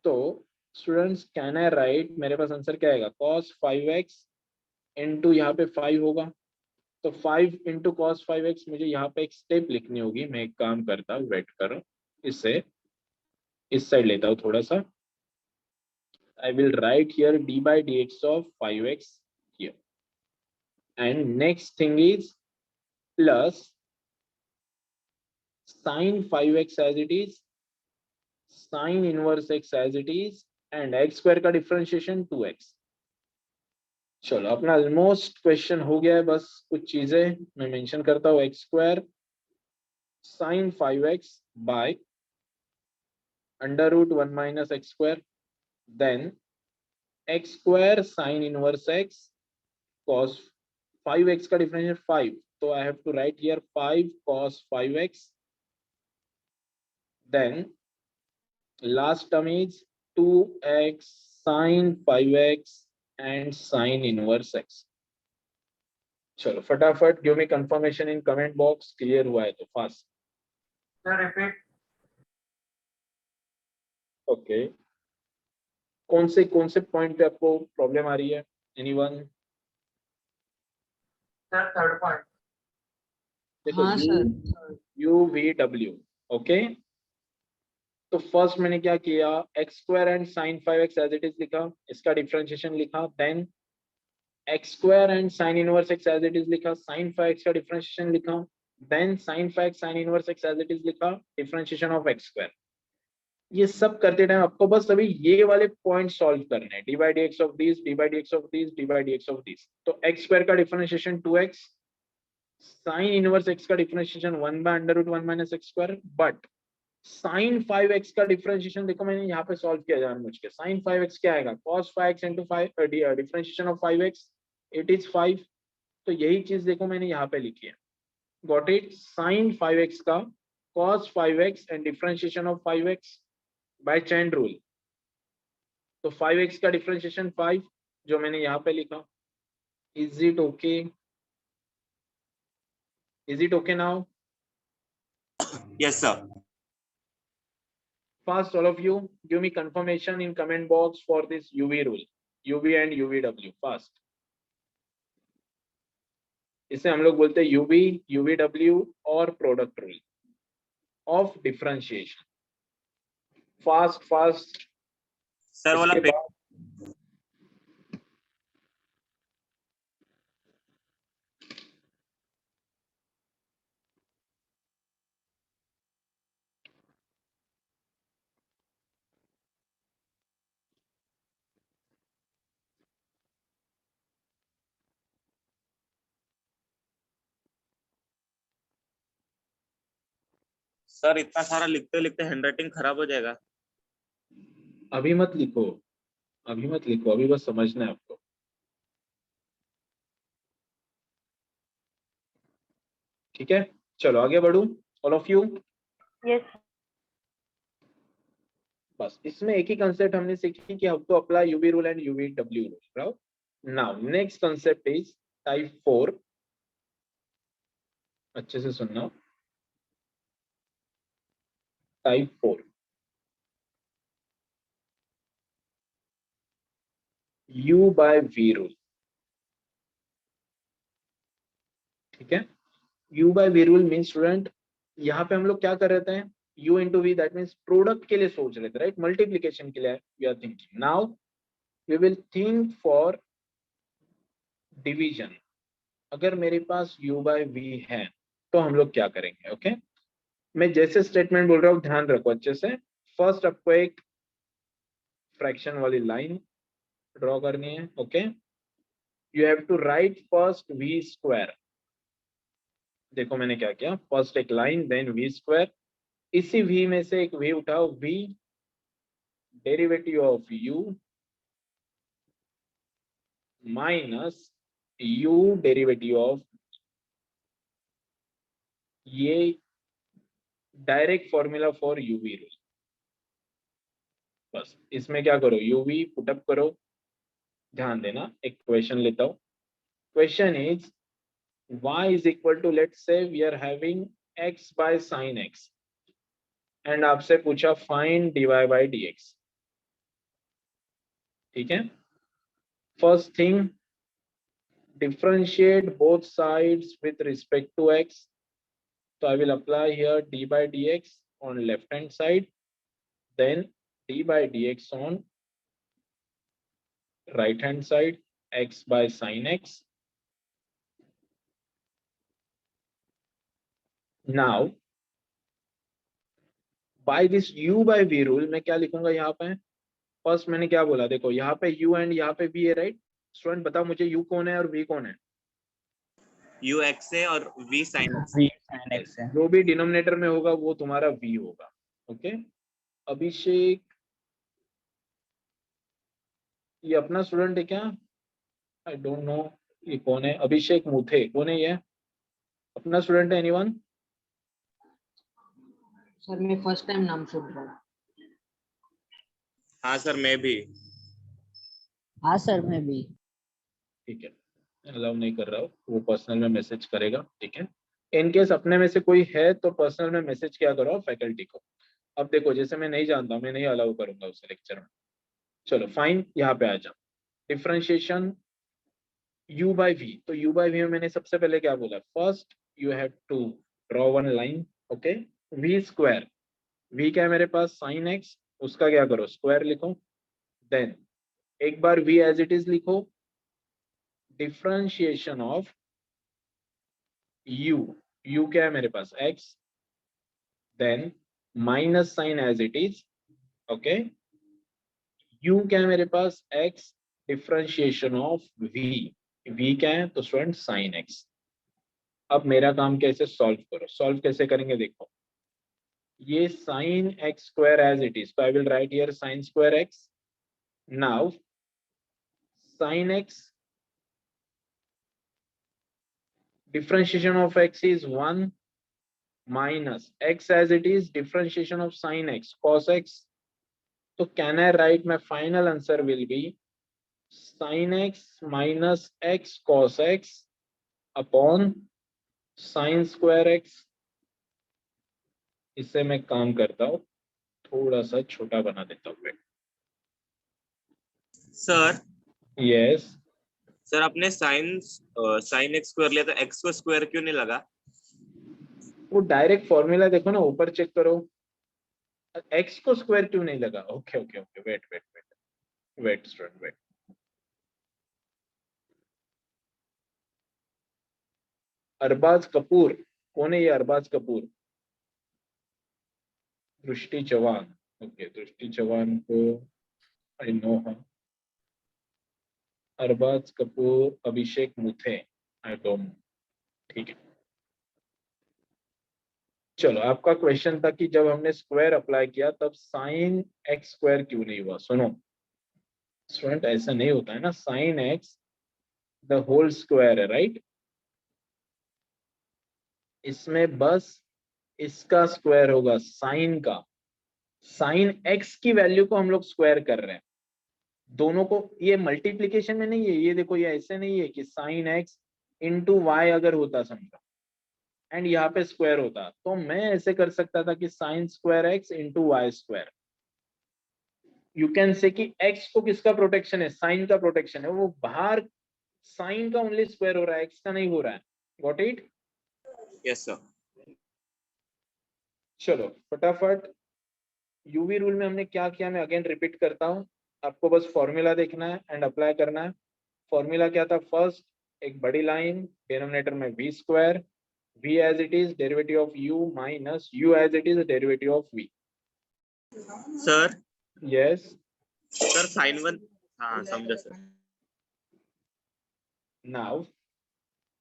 तो students can I right, मेरे पास answer क्या आएगा? cos 5x into यहाँ पे 5 होगा. तो 5 इंटू cos 5x, मुझे यहाँ पे एक स्टेप लिखनी होगी. मैं एक काम करता हूँ, वेट करो, इससे इस साइड लेता हूँ थोड़ा सा. I will write here d by dx of 5x here, and next thing is plus sin 5x as it is, sin inverse x as it is, and x² का डिफरेंशिएशन 2x. चलो अपना almost question हो गया है, बस कुछ चीजें मैं मेंशन करता हूँ. x² sin 5x by √1 - x², then x² sin inverse x cos 5x का डिफरेंशिएशन 5. तो I have to write here 5 cos 5x. Then last term is 2x sin 5x and sin inverse x. चलो फटाफट give me confirmation इन comment box. Clear हुआ है तो fast. Sir, repeat. Okay, कौन से point पे आपको प्रॉब्लम आ रही है? एनीवन? Sir, third point. देखो हाँ sir. u v w. Okay, तो फर्स्ट मैंने क्या किया, x² and sin 5x as it is लिखा, इसका डिफरेंशिएशन लिखा. Then x² and sin inverse x as it is लिखा, sin 5x का डिफरेंशिएशन लिखा. Then sin 5x sin inverse x as it is लिखा, डिफरेंशिएशन ऑफ x². ये सब करते टाइम आपको बस अभी ये वाले पॉइंट सॉल्व करने हैं. d by dx of this, d by dx of this, d by dx of this. तो x² का differentiation 2x, sin inverse x का differentiation 1/√1 - x². But sin 5x का डिफरेंशिएशन देखो, मैंने यहाँ पे सॉल्व किया जानबूझ के. sin 5x क्या आएगा? cos 5x into 5 differentiation of 5x, it is 5. तो यही चीज देखो मैंने यहाँ पे लिखी है. Got it? sin 5x का cos 5x and differentiation of 5x by chain rule. तो 5x का डिफरेंशिएशन 5 जो मैंने यहाँ पे लिखा. Is it okay? Is it okay now? Yes sir. First, all of you, give me confirmation in comment box for this UV rule, UV and UVW. Fast. इसे हम लोग बोलते हैं UV, UVW और product rule of differentiation. Fast. Sir वाला इसके बाद sir इतना सारा लिखते लिखते हैंडराइटिंग खराब हो जाएगा. अभी मत लिखो, अभी बस समझना है आपको. ठीक है, चलो आगे बढ़ू. All of you, Yes, sir. बस इसमें एक ही कंसेप्ट हमने सीखी कि how to apply UV rule and UVW rule. Now next concept is type 4. अच्छे से सुनना. Type 4. u by v rule, ठीक है। u by v rule mean student यहाँ पे हम लोग क्या कर रहे थे, u into V, that means product के लिए सोच रहे थे, राइट, मल्टीप्लीकेशन के लिए we are thinking. Now we will think for division. अगर मेरे पास u बाय v है तो हम लोग क्या करेंगे, ओके। मैं जैसे स्टेटमेंट बोल रहा हूँ ध्यान रखो अच्छे से। फर्स्ट आपको एक फ्रैक्शन वाली लाइन ड्रॉ करनी है, okay. You have to write first v square. देखो मैंने क्या किया, फर्स्ट एक लाइन देन v स्क्वायर, इसी v में से एक v उठाओ, v derivative of u minus u derivative of, ये direct formula for UV rule. बस इसमें क्या करो, यूवी पुटअप करो। ध्यान देना, एक क्वेश्चन लेता हूं। Question is y is equal to, let's say we are having x by sine x and आपसे पूछा फाइंड dy बाय dx, ठीक है। First thing, differentiate both sides with respect to x. So I will apply here d by dx on left hand side, then d by dx on right hand side, x by sin x. Now by this u by v rule मैं क्या लिखूंगा यहाँ पे, first मैंने क्या बोला, देखो यहाँ पे u एंड यहाँ पे v है, राइट। स्टूडेंट बताओ मुझे u कौन है और v कौन है। u x है और v sin x। v sin x है। जो भी डिनोमिनेटर में होगा वो तुम्हारा v होगा, ओके। अभिषेक, ये अपना स्टूडेंट है क्या, आई डोंट नो ये कौन है, अभिषेक मुथे कौन है, ये अपना स्टूडेंट है एनीवन। सर मैं फर्स्ट टाइम नाम सुन रहा हूँ। हाँ सर मैं भी। हाँ सर मैं भी। ठीक है, अलाउ नहीं कर रहा हूँ, वो पर्सनल में मैसेज करेगा, ठीक है। इन केस अपने में से कोई है तो पर्सनल में मैसेज क्या करो फैकल्टी को। अब देखो जैसे मैं नहीं जानता, मैं नहीं अलाउ करूंगा उस लेक्चर में। चलो फाइन, यहाँ पे आ जाओ। डिफरेंशिएशन u बाय v, तो u बाय v में मैंने सबसे पहले क्या बोला, first you have to draw one line, okay. v square, v क्या है मेरे पास sin x, उसका क्या करो स्क्वायर लिखो, देन एक बार v एज इट इज लिखो, डिफरेंशिएशन ऑफ u, u क्या है मेरे पास x, then minus sine as it is, okay. u क्या है मेरे पास x, differentiation of v, v क्या है तो स्टूडेंट साइन x। अब मेरा काम कैसे सॉल्व करो, सॉल्व कैसे करेंगे देखो, ये sine x square as it is, तो I will write here sine square x। Now sine x, differentiation of x is 1 minus x as it is, differentiation of sin x cos x. So can I write my final answer will be sin x minus x cos x upon sin square x। इससे मैं काम करता हूँ, थोड़ा सा छोटा बना देता हूँ। सर यस, सर आपने साइन एक्स स्क्वायर लिया तो एक्स को स्क्वायर क्यों नहीं लगा। वो डायरेक्ट फॉर्मूला देखो ना, ऊपर चेक करो, x को स्क्वायर क्यों नहीं लगा। Okay okay okay, wait wait wait wait student wait. Arbaaz Kapoor कौन है, ये अरबाज कपूर, दृष्टि चौहान, ओके दृष्टि चौहान को I know her. Arbaaz Kapoor, Abhishek Muthe, I don't, ठीक है। चलो आपका क्वेश्चन था कि जब हमने स्क्वायर अप्लाई किया तब साइन एक्स स्क्वायर क्यों नहीं हुआ। सुनो स्टूडेंट, ऐसा नहीं होता है ना, sine x the whole square है, राइट। इसमें बस इसका स्क्वायर होगा, साइन का, साइन एक्स की वैल्यू को हम लोग स्क्वायर कर रहे हैं, दोनों को। ये मल्टीप्लीकेशन में नहीं है, ये देखो ये ऐसे नहीं है कि साइन एक्स इंटू वाई अगर होता समझो एंड यहाँ पे स्क्वायर होता, तो मैं ऐसे कर सकता था कि sine square x into y square. You can say कि x को किसका प्रोटेक्शन है, साइन का प्रोटेक्शन है, वो बाहर साइन का ओनली स्क्वायर हो रहा है, x का नहीं हो रहा है। Got it? Yes sir. चलो फटाफट यूवी रूल में हमने क्या किया, मैं अगेन रिपीट करता हूँ, आपको बस फॉर्मूला देखना है एंड अप्लाई करना है। फॉर्मूला क्या था? फर्स्ट एक बड़ी लाइन, डिनोमिनेटर में v square, v as it is derivative of u minus u as it is derivative of v। Sir yes sir sine one, हाँ समझा सर। नाउ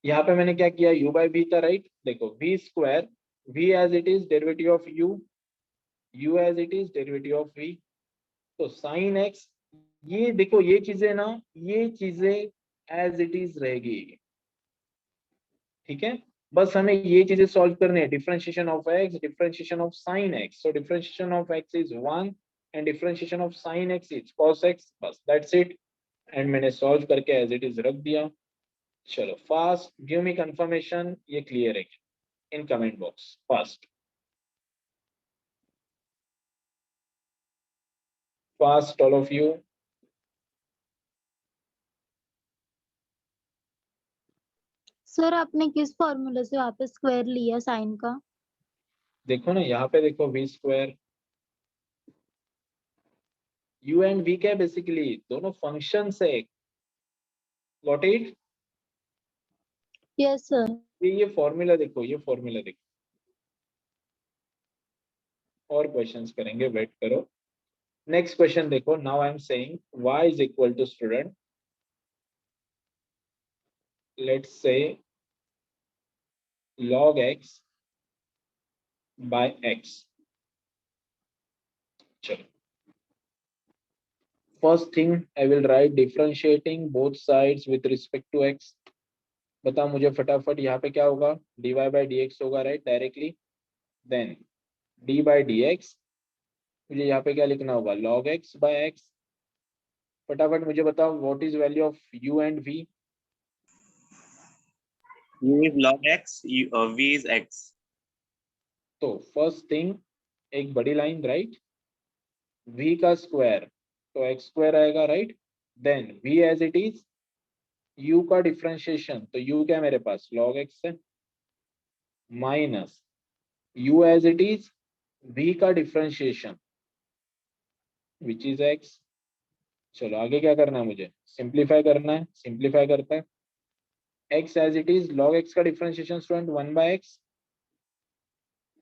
यहाँ पे मैंने क्या किया, u बाई v था राइट। देखो v square, v as it is derivative of u, u as it is derivative of v, तो साइन x, ये देखो ये चीजें ना, ये चीजें एज इट इज रहेगी, ठीक है। बस हमें ये चीजें सॉल्व करनी है, differentiation of x, differentiation of sine x, so differentiation of x is 1 and differentiation of sine x is cos x, बस दैट्स इट। एंड मैंने सॉल्व करके एज इट इज रख दिया। चलो फास्ट गिव मी कंफर्मेशन, ये clear है इन comment box, fast fast all of you. Sir आपने किस फॉर्मूला से वापस स्क्वायर लिया साइन का? देखो ना यहाँ पे देखो v square, u and v क्या है बेसिकली, दोनों फंक्शंस है। Got it? Yes sir. ये फॉर्मूला देखो, ये फॉर्मूला देखो, और क्वेश्चंस करेंगे, वेट करो। नेक्स्ट क्वेश्चन देखो, now I am saying y is equal to student, let's say log x by x। चलो first thing I will write differentiating both sides with respect to x। बताओ मुझे फटाफट, यहाँ पे क्या होगा, dy by dx होगा right directly, then d by dx, मुझे यहाँ पे क्या लिखना होगा, log x by x। फटाफट मुझे बताओ what is value of u and v। u is log x, v is x। तो फर्स्ट थिंग एक बड़ी लाइन राइट, v का स्क्वायर तो x स्क्वायर आएगा right, then v as it is, u का डिफरेंशिएशन तो u क्या है मेरे पास, log x है, minus u as it is v का डिफरेंशिएशन विच इज x। चलो आगे क्या करना है, मुझे सिंप्लीफाई करना है, सिंप्लीफाई करता है, x as it is log x का differentiation student 1 by x,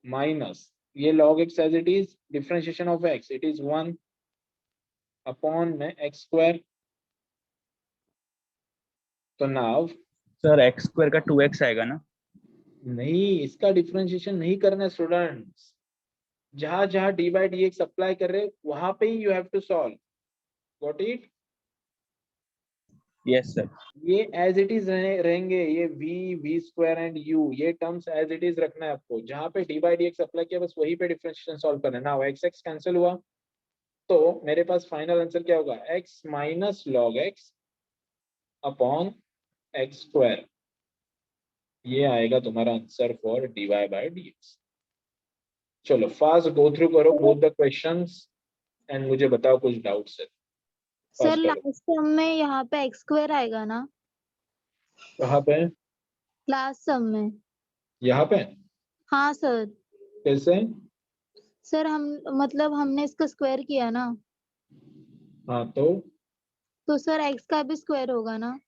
minus ये log x as it is differentiation of x, it is 1 upon में x स्क्वायर। तो नाउ सर एक्स स्क्वायर का 2x आएगा ना? नहीं, इसका डिफरेंशिएशन नहीं करना है स्टूडेंट्स, जहां जहां d by d x apply कर रहे वहां पे ही you have to solve. Got it? Yes sir. ये एज इट इज रहेंगे, ये v स्क्वायर एंड u, ये टर्म्स एज इट इज रखना है आपको, जहां पे d by d x apply किया बस वही पे डिफरेंशिएशन सॉल्व करना है। नाउ एक्स एक्स कैंसिल हुआ, तो मेरे पास फाइनल आंसर क्या होगा, x minus log x upon x square, ये आएगा तुम्हारा answer for dy by dx। चलो फास्ट गो थ्रू करो बोथ द क्वेश्चंस एंड मुझे बताओ कुछ डाउट्स है। सर First करो। लास्ट सम में यहाँ पे एक्स स्क्वायर आएगा ना? कहाँ पे? लास्ट सम में। यहाँ पे? हाँ सर। कैसे? सर हम मतलब हमने इसका स्क्वायर किया ना, हाँ तो सर एक्स का भी स्क्वायर होगा ना?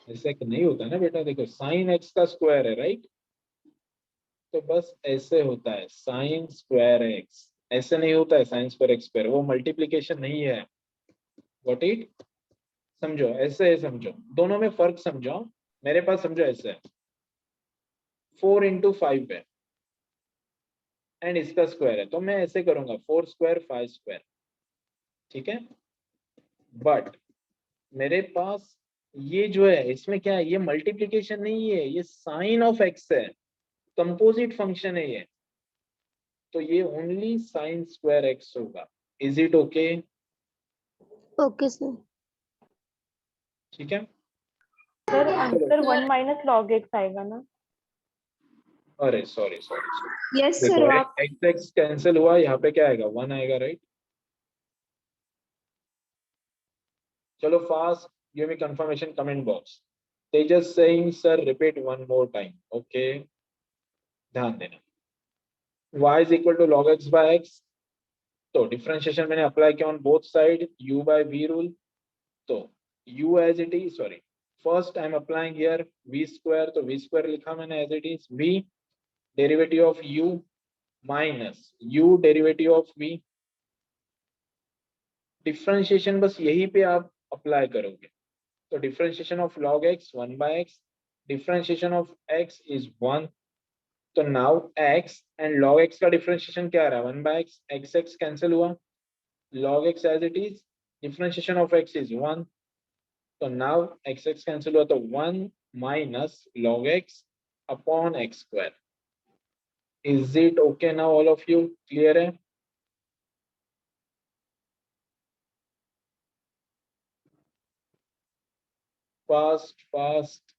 ऐसे नहीं होता ना बेटा, देखो साइन एक्स का स्क्वायर है राइट, तो बस ऐसे होता है साइन स्क्वायर एक्स, ऐसे नहीं होता है साइन स्क्वायर एक्स स्क्वायर, वो मल्टीप्लीकेशन नहीं है। What it? समझो ऐसे है, समझो दोनों में फर्क समझो। मेरे पास समझो ऐसे है 4 इंटू 5 है एंड इसका स्क्वायर है, तो मैं ऐसे करूंगा 4 स्क्वायर 5 स्क्वायर, ठीक है। बट मेरे पास ये जो है इसमें क्या है, ये मल्टीप्लीकेशन नहीं है, ये साइन ऑफ एक्स है, कंपोजिट फंक्शन है ये, तो ये ओनली साइन स्क्वायर एक्स होगा। Is it okay? Okay sir. ठीक है। Sir answer 1 minus log x आएगा ना? अरे सॉरी सॉरी, यस देखो सर आप एक्स एक्स कैंसिल हुआ, यहाँ पे क्या आएगा 1 आएगा राइट। चलो fast, give me confirmation comment box. Tejas saying sir repeat one more time. Okay, ध्यान देना. Y is equal to log x by x. तो डिफरेंशिएशन मैंने अप्लाई किया on both side, u by v rule. तो u as it is, sorry, first I am applying here v square, तो v square लिखा मैंने as it is, v derivative of u minus u derivative of v. Differentiation बस यही पे आप apply करोगे. तो differentiation of log x 1 by x, differentiation of x is 1. तो now x and log x का डिफरेंशिएशन क्या आ रहा है, 1 by x, x x cancel हुआ, log x as it is, differentiation of x is 1. तो now x x cancel हुआ, तो 1 minus log x upon x square. Is it okay now all of you? Clear है? Fast.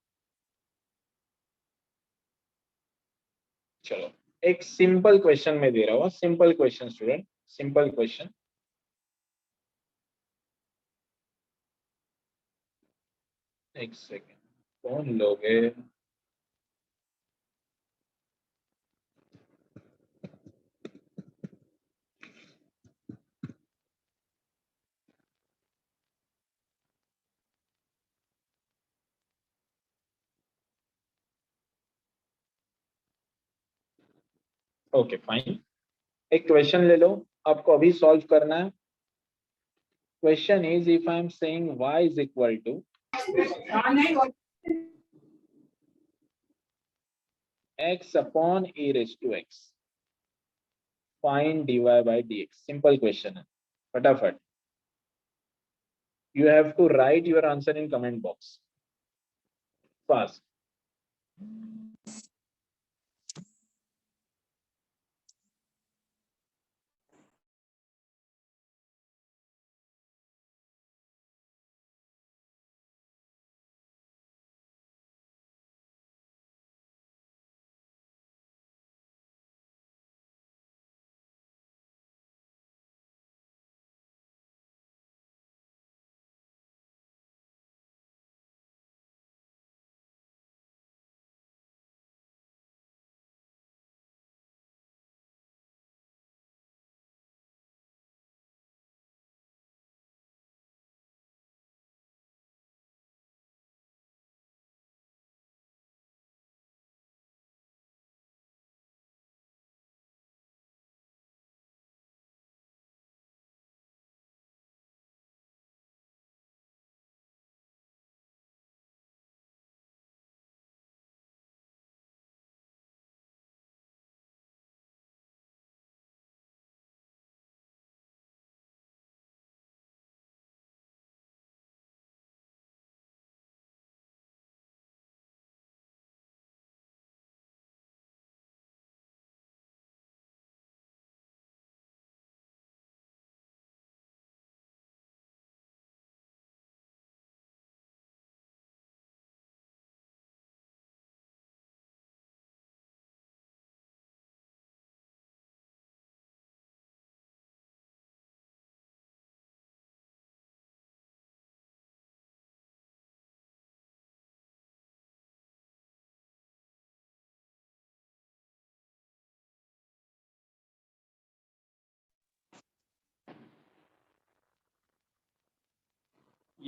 चलो एक simple question में दे रहा हूँ, simple question student, simple question. एक सेकेंड, कौन लोगे? ओके फाइन, एक क्वेश्चन ले लो, आपको अभी सॉल्व करना है. Question is if I am saying y is equal to x upon e raised to x, find dy by dx. Simple question है, फटाफट. You have to write your answer in comment box. Fast.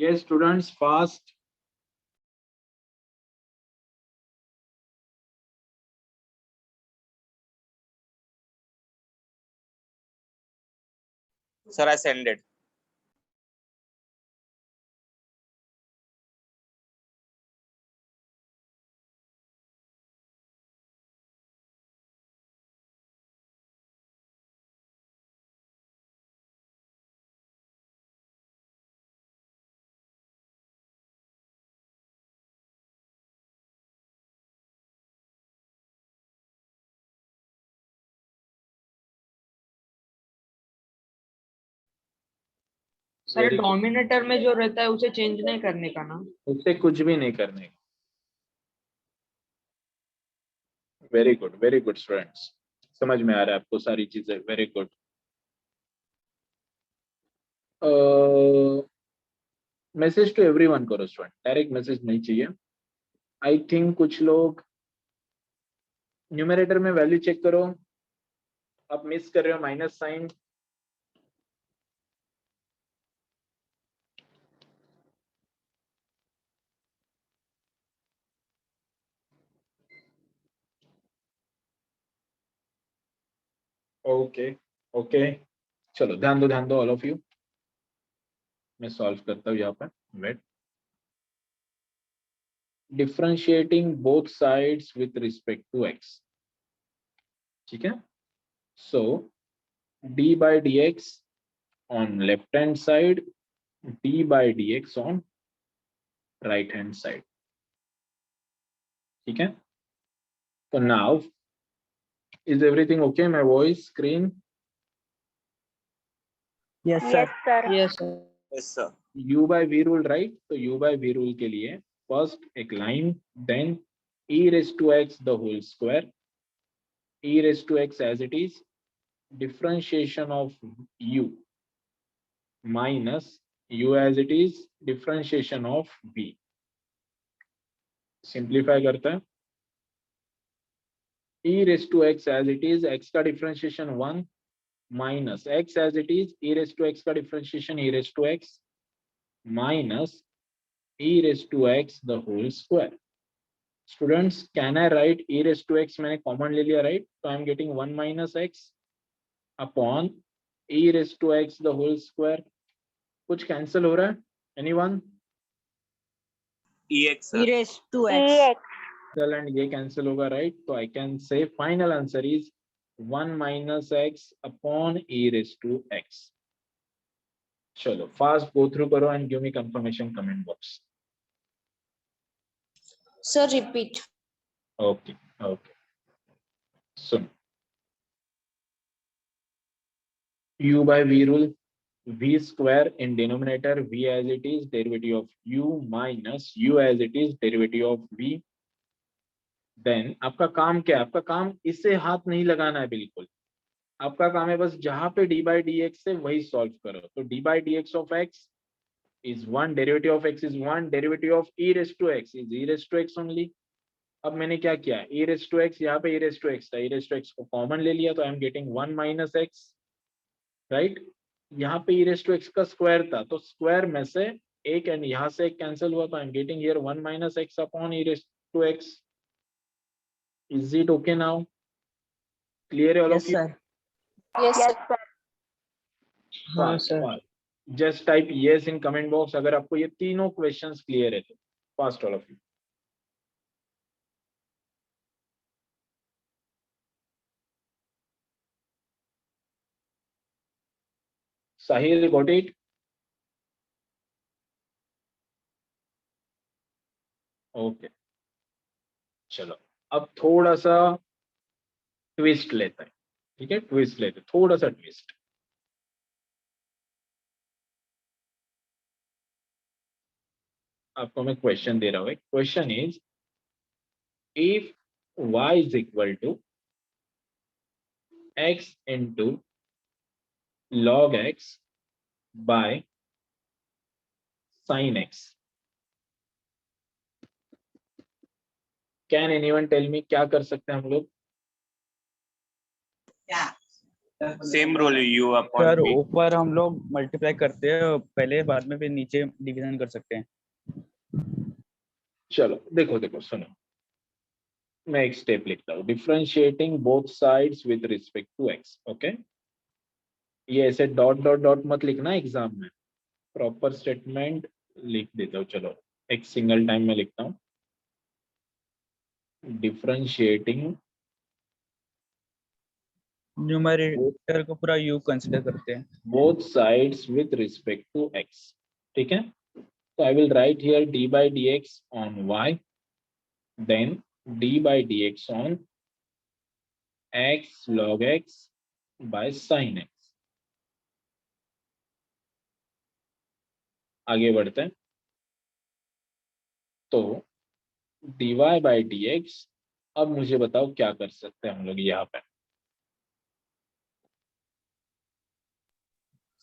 Yes, students, fast. Sir, I send it. Sir Very good. Dominator में जो रहता है उसे change नहीं करने का ना. उससे कुछ भी नहीं करने का. वेरी गुड स्टूडेंट्स, समझ में आ रहा है आपको सारी चीजें. Very good. Message to everyone करो स्टूडेंट, डायरेक्ट मैसेज नहीं चाहिए। आई थिंक कुछ लोग न्यूमरेटर में वैल्यू चेक करो, आप मिस कर रहे हो माइनस साइन। ओके ओके, चलो ध्यान दो ऑल ऑफ यू। मैं सॉल्व करता हूँ यहाँ पर, wait. Differentiating both sides with respect to x, ठीक है। So d by d x on left hand side, d by d x on right hand side, ठीक है। तो now is everything okay, my voice screen? Yes, sir. Yes, sir. Yes, sir. Yes, sir. u by v rule, right? तो u by v rule के लिए first एक line, then e raised to x the whole square, e raised to x as it is, differentiation of u minus u as it is, differentiation of v। Simplify करता है, e raised to x as it is, x का differentiation 1 minus x as it is, e raised to x का differentiation e raised to x minus e raised to x the whole square। Students can I right e raised to x, मैंने common ले लिया, right? तो I am getting 1 minus x upon e raised to x the whole square। कुछ cancel हो रहा है? Anyone? EX, E sir. raised to x. EX. चल and ये कैंसिल होगा, राइट? तो I can say final answer is 1 minus x upon e raised to x। चलो fast go through करो and give me confirmation comment box. Sir, repeat. Okay okay, soon, u by v rule, v square in denominator, v as it is, derivative of u minus u as it is, derivative of v। देन आपका काम क्या है? आपका काम इससे हाथ नहीं लगाना है बिल्कुल, आपका काम है बस जहां पे d by dx से वही सॉल्व करो। तो d by dx of x is 1, derivative of x is 1, derivative of e raised to x is e raised to x only। अब मैंने क्या किया, e raised to x, यहाँ पे e raised to x था, e raised to x को common ले लिया, तो I am getting 1 minus x, right? यहाँ पे e raised to x का स्क्वायर था, तो स्क्वायर में से एक एंड यहाँ से एक कैंसिल हुआ, तो I am getting here 1 minus x upon e raised to x। Is it okay now? Clear है all Yes, of you? sir. Yes, Yes, sir. sir. हाँ, sir. Just type yes in comment box अगर आपको ये तीनों questions clear है तो। Fast all of you. Sahil got it? Okay, चलो अब थोड़ा सा ट्विस्ट लेते हैं, ठीक है? ट्विस्ट लेते हैं, थोड़ा सा ट्विस्ट। आपको मैं क्वेश्चन दे रहा हूँ, question is if y is equal to x into log x by sin x, can anyone tell me क्या कर सकते हैं हम लोग? Same rule, U upon sir V. ऊपर हम लोग मल्टीप्लाई करते हैं पहले, बाद में फिर नीचे डिवीजन कर सकते हैं। चलो देखो देखो सुनो, मैं एक स्टेप लिखता हूँ, differentiating both sides with respect to x. Okay, ये ऐसे डॉट डॉट डॉट मत लिखना एग्जाम में, प्रॉपर स्टेटमेंट लिख देता हूँ। चलो एक सिंगल टाइम में लिखता हूँ, डिफरेंशिएटिंग न्यूमरेटर को पूरा u कंसीडर करते हैं। both sides with respect to x, ठीक है? तो I will write here d by dx on y, then d by dx on x log x by sin x। आगे बढ़ते हैं, तो dy by dx, अब मुझे बताओ क्या कर सकते हैं हम लोग यहाँ पे?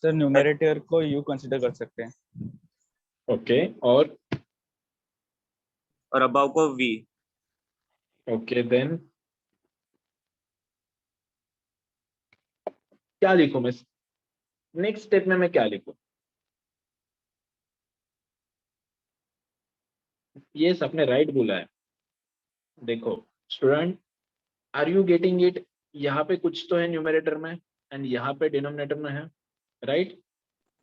सर न्यूमरेटर को u कंसीडर कर सकते हैं। ओके और अबाव को v। ओके देन क्या लिखूं मैं? नेक्स्ट स्टेप में मैं क्या लिखूं? ये सबने राइट बोला है। देखो student, are you getting it? यहाँ पे कुछ तो है न्यूमरेटर में एंड यहाँ पे डिनोमिनेटर में है, राइट?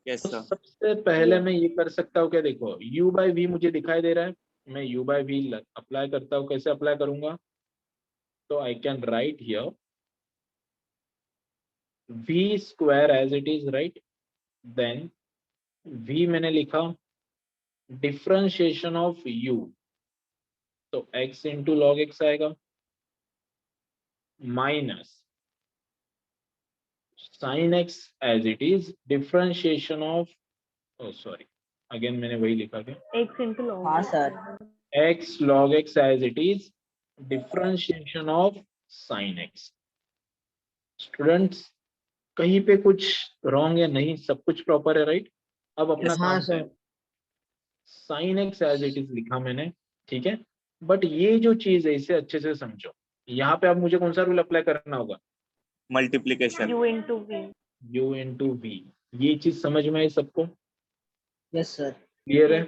यस तो सर। सबसे पहले मैं ये कर सकता हूँ क्या? देखो u बाई वी मुझे दिखाई दे रहा है, मैं u बाई वी अप्लाई करता हूँ। कैसे अप्लाई करूंगा? तो I can write here v square as it is, right? Then v मैंने लिखा डिफरेंशिएशन ऑफ u, तो x इंटू लॉग एक्स आएगा, minus sine x as it is differentiation of, oh sorry again मैंने वही लिखा क्या, x into log हाँ x. Sir. x log x as it is differentiation of sin x. Students कहीं पे कुछ wrong है? नहीं, सब कुछ प्रॉपर है, राइट? अब अपना हाँ काम सर। है, sin x as it is लिखा मैंने, ठीक है? बट ये जो चीज है इसे अच्छे से समझो। यहाँ पे अब मुझे कौन सा रूल अप्लाई करना होगा? Multiplication. u into v. u into v। ये चीज समझ में आई सबको? Yes sir. क्लियर है?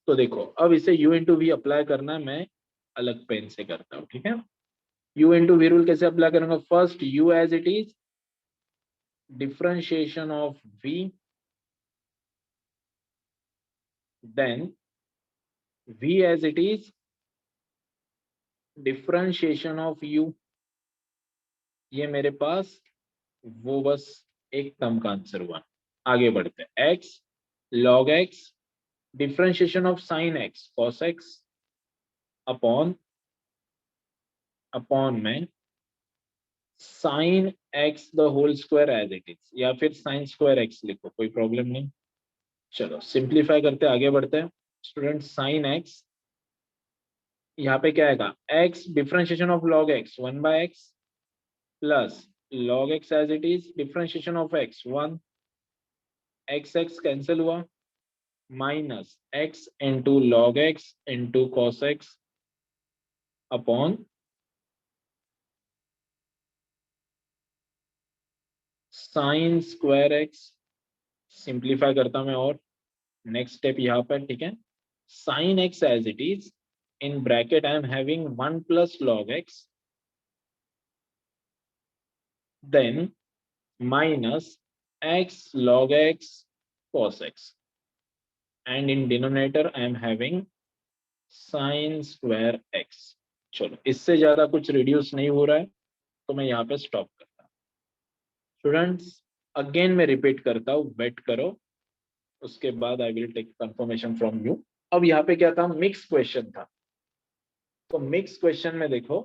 तो देखो अब इसे u into v अप्लाई करना है, मैं अलग पेन से करता हूँ, ठीक है? u into v रूल कैसे अप्लाई करूंगा? First u as it is differentiation of v, then v as it is differentiation of u। ये मेरे पास वो बस एक टर्म का आंसर हुआ। आगे बढ़ते हैं, x log x differentiation of sin x cos x upon में sin x the whole square as it is, या फिर sin स्क्वायर x लिखो, कोई प्रॉब्लम नहीं। चलो सिंप्लीफाई करते हैं, आगे बढ़ते हैं। स्टूडेंट sin x यहाँ पे क्या आएगा? x differentiation of log x 1 by x plus log x as it is differentiation of x 1, x cancel हुआ, minus x into log x into cos x upon sine square x। Simplify करता हूं मैं, और next step यहाँ पर, ठीक है? Sine x as it is in bracket I am having 1 plus log x, then minus x log x cos x, and in denominator I am having sin square x। चलो इससे ज्यादा कुछ reduce नहीं हो रहा है तो मैं यहाँ पे स्टॉप करता हूँ। स्टूडेंट्स अगेन मैं रिपीट करता हूँ, वेट करो, उसके बाद I will take confirmation from you. अब यहाँ पे क्या था? मिक्स क्वेश्चन था। तो मिक्स क्वेश्चन में देखो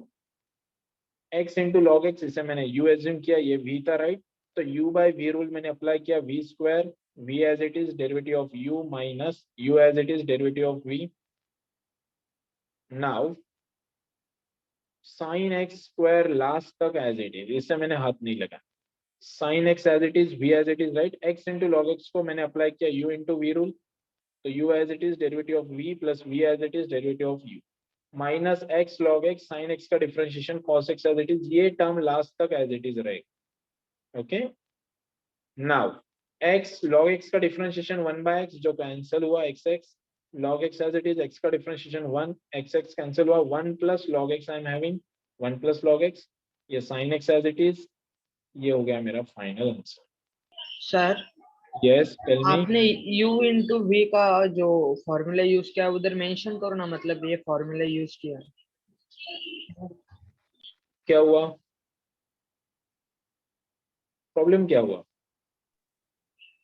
x इंटू लॉग एक्स, इसे मैंने u एज्यूम किया, ये v था, राइट? तो u बाई v रूल मैंने अप्लाई किया, v square, v as it is derivative of u minus u as it is derivative of v। Now sine x square last तक as it is, इससे मैंने हाथ नहीं लगा। Sine x as it is, v as it is, right? x into log x को मैंने apply किया u into v rule, तो u as it is derivative of v plus v as it is derivative of u minus x log x sin x का differentiation cos x as it is, ये term last तक as it is रहेगा। Okay, now x log x का differentiation 1 by x जो cancel हुआ, xx log x as it is, x का differentiation 1, xx cancel हुआ, 1 plus log x I am having 1 plus log x, ये sin x as it is, ये हो गया मेरा final answer. Sir yes tell me. आपने u into v का जो फॉर्मूला यूज किया उधर मेंशन करो ना, मतलब ये फॉर्मूला यूज किया। क्या हुआ? प्रॉब्लम क्या हुआ?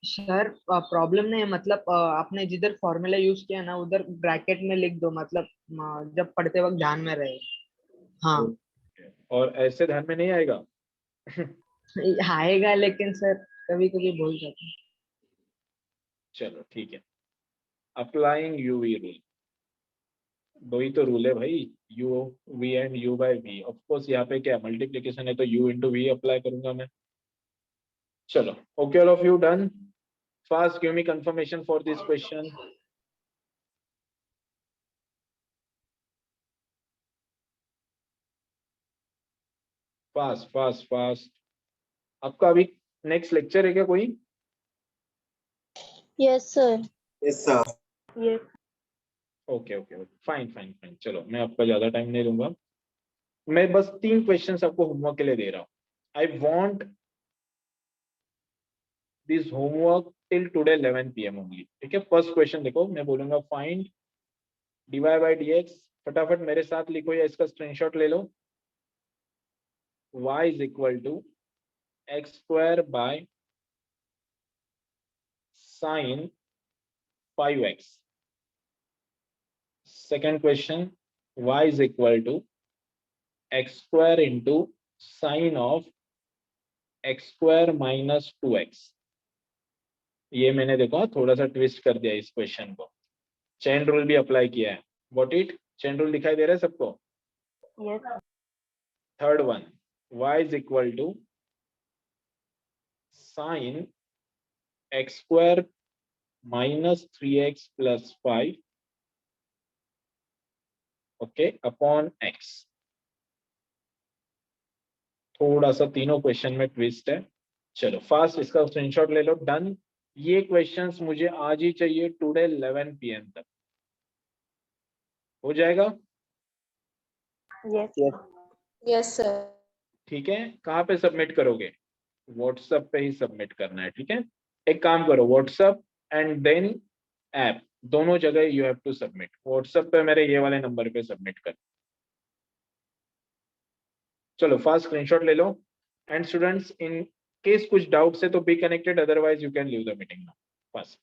सर प्रॉब्लम नहीं है, मतलब आपने जिधर फॉर्मूला यूज किया ना उधर ब्रैकेट में लिख दो, मतलब जब पढ़ते वक्त ध्यान में रहे। हाँ और ऐसे ध्यान में नहीं आएगा? आएगा, लेकिन सर कभी कभी भूल जाते हैं। चलो ठीक है, अप्लाइंग यू वी रूल, दो ही तो रूल है भाई, u v and u by v। Of course यहाँ पे क्या मल्टीप्लिकेशन है तो u इंटू v अप्लाई करूंगा मैं। चलो okay, all of you done? Fast give me confirmation for this question. Fast fast fast. आपका अभी नेक्स्ट लेक्चर है क्या कोई? Yes sir. Yes sir. Yes. Okay okay okay, fine fine fine. चलो मैं आपका ज्यादा टाइम नहीं लूंगा, मैं बस 3 क्वेश्चंस आपको होमवर्क के लिए दे रहा हूँ। I want this homework till today 11 PM only, ठीक है? फर्स्ट क्वेश्चन देखो, मैं बोलूंगा फाइंड dy by dx, फटाफट मेरे साथ लिखो या इसका स्क्रीनशॉट ले लो। y is equal to x square by sin 5x. Second question, y is equal to x square into sin of x square minus 2x. ये मैंने देखो थोड़ा सा ट्विस्ट कर दिया इस क्वेश्चन को, चेन रूल भी अप्लाई किया है। What it? चेन रूल दिखाई दे रहा है सबको? Yes. Third one, y is equal to sin x square minus 3x plus 5, okay, upon x। थोड़ा सा तीनों क्वेश्चन में ट्विस्ट है। चलो फास्ट इसका स्क्रीनशॉट ले लो। डन। ये क्वेश्चंस मुझे आज ही चाहिए, टुडे 11 PM तक हो जाएगा? Yes. Yes, sir. ठीक है, कहाँ पे सबमिट करोगे? व्हाट्सएप पे ही सबमिट करना है, ठीक है? एक काम करो, व्हाट्सएप एंड देन ऐप, दोनों जगह you have to submit. WhatsApp पे मेरे ये वाले नंबर पे सबमिट कर। चलो फास्ट स्क्रीनशॉट ले लो। एंड स्टूडेंट्स, इन केस कुछ डाउट्स है तो be connected, otherwise you can leave the meeting now. Fast.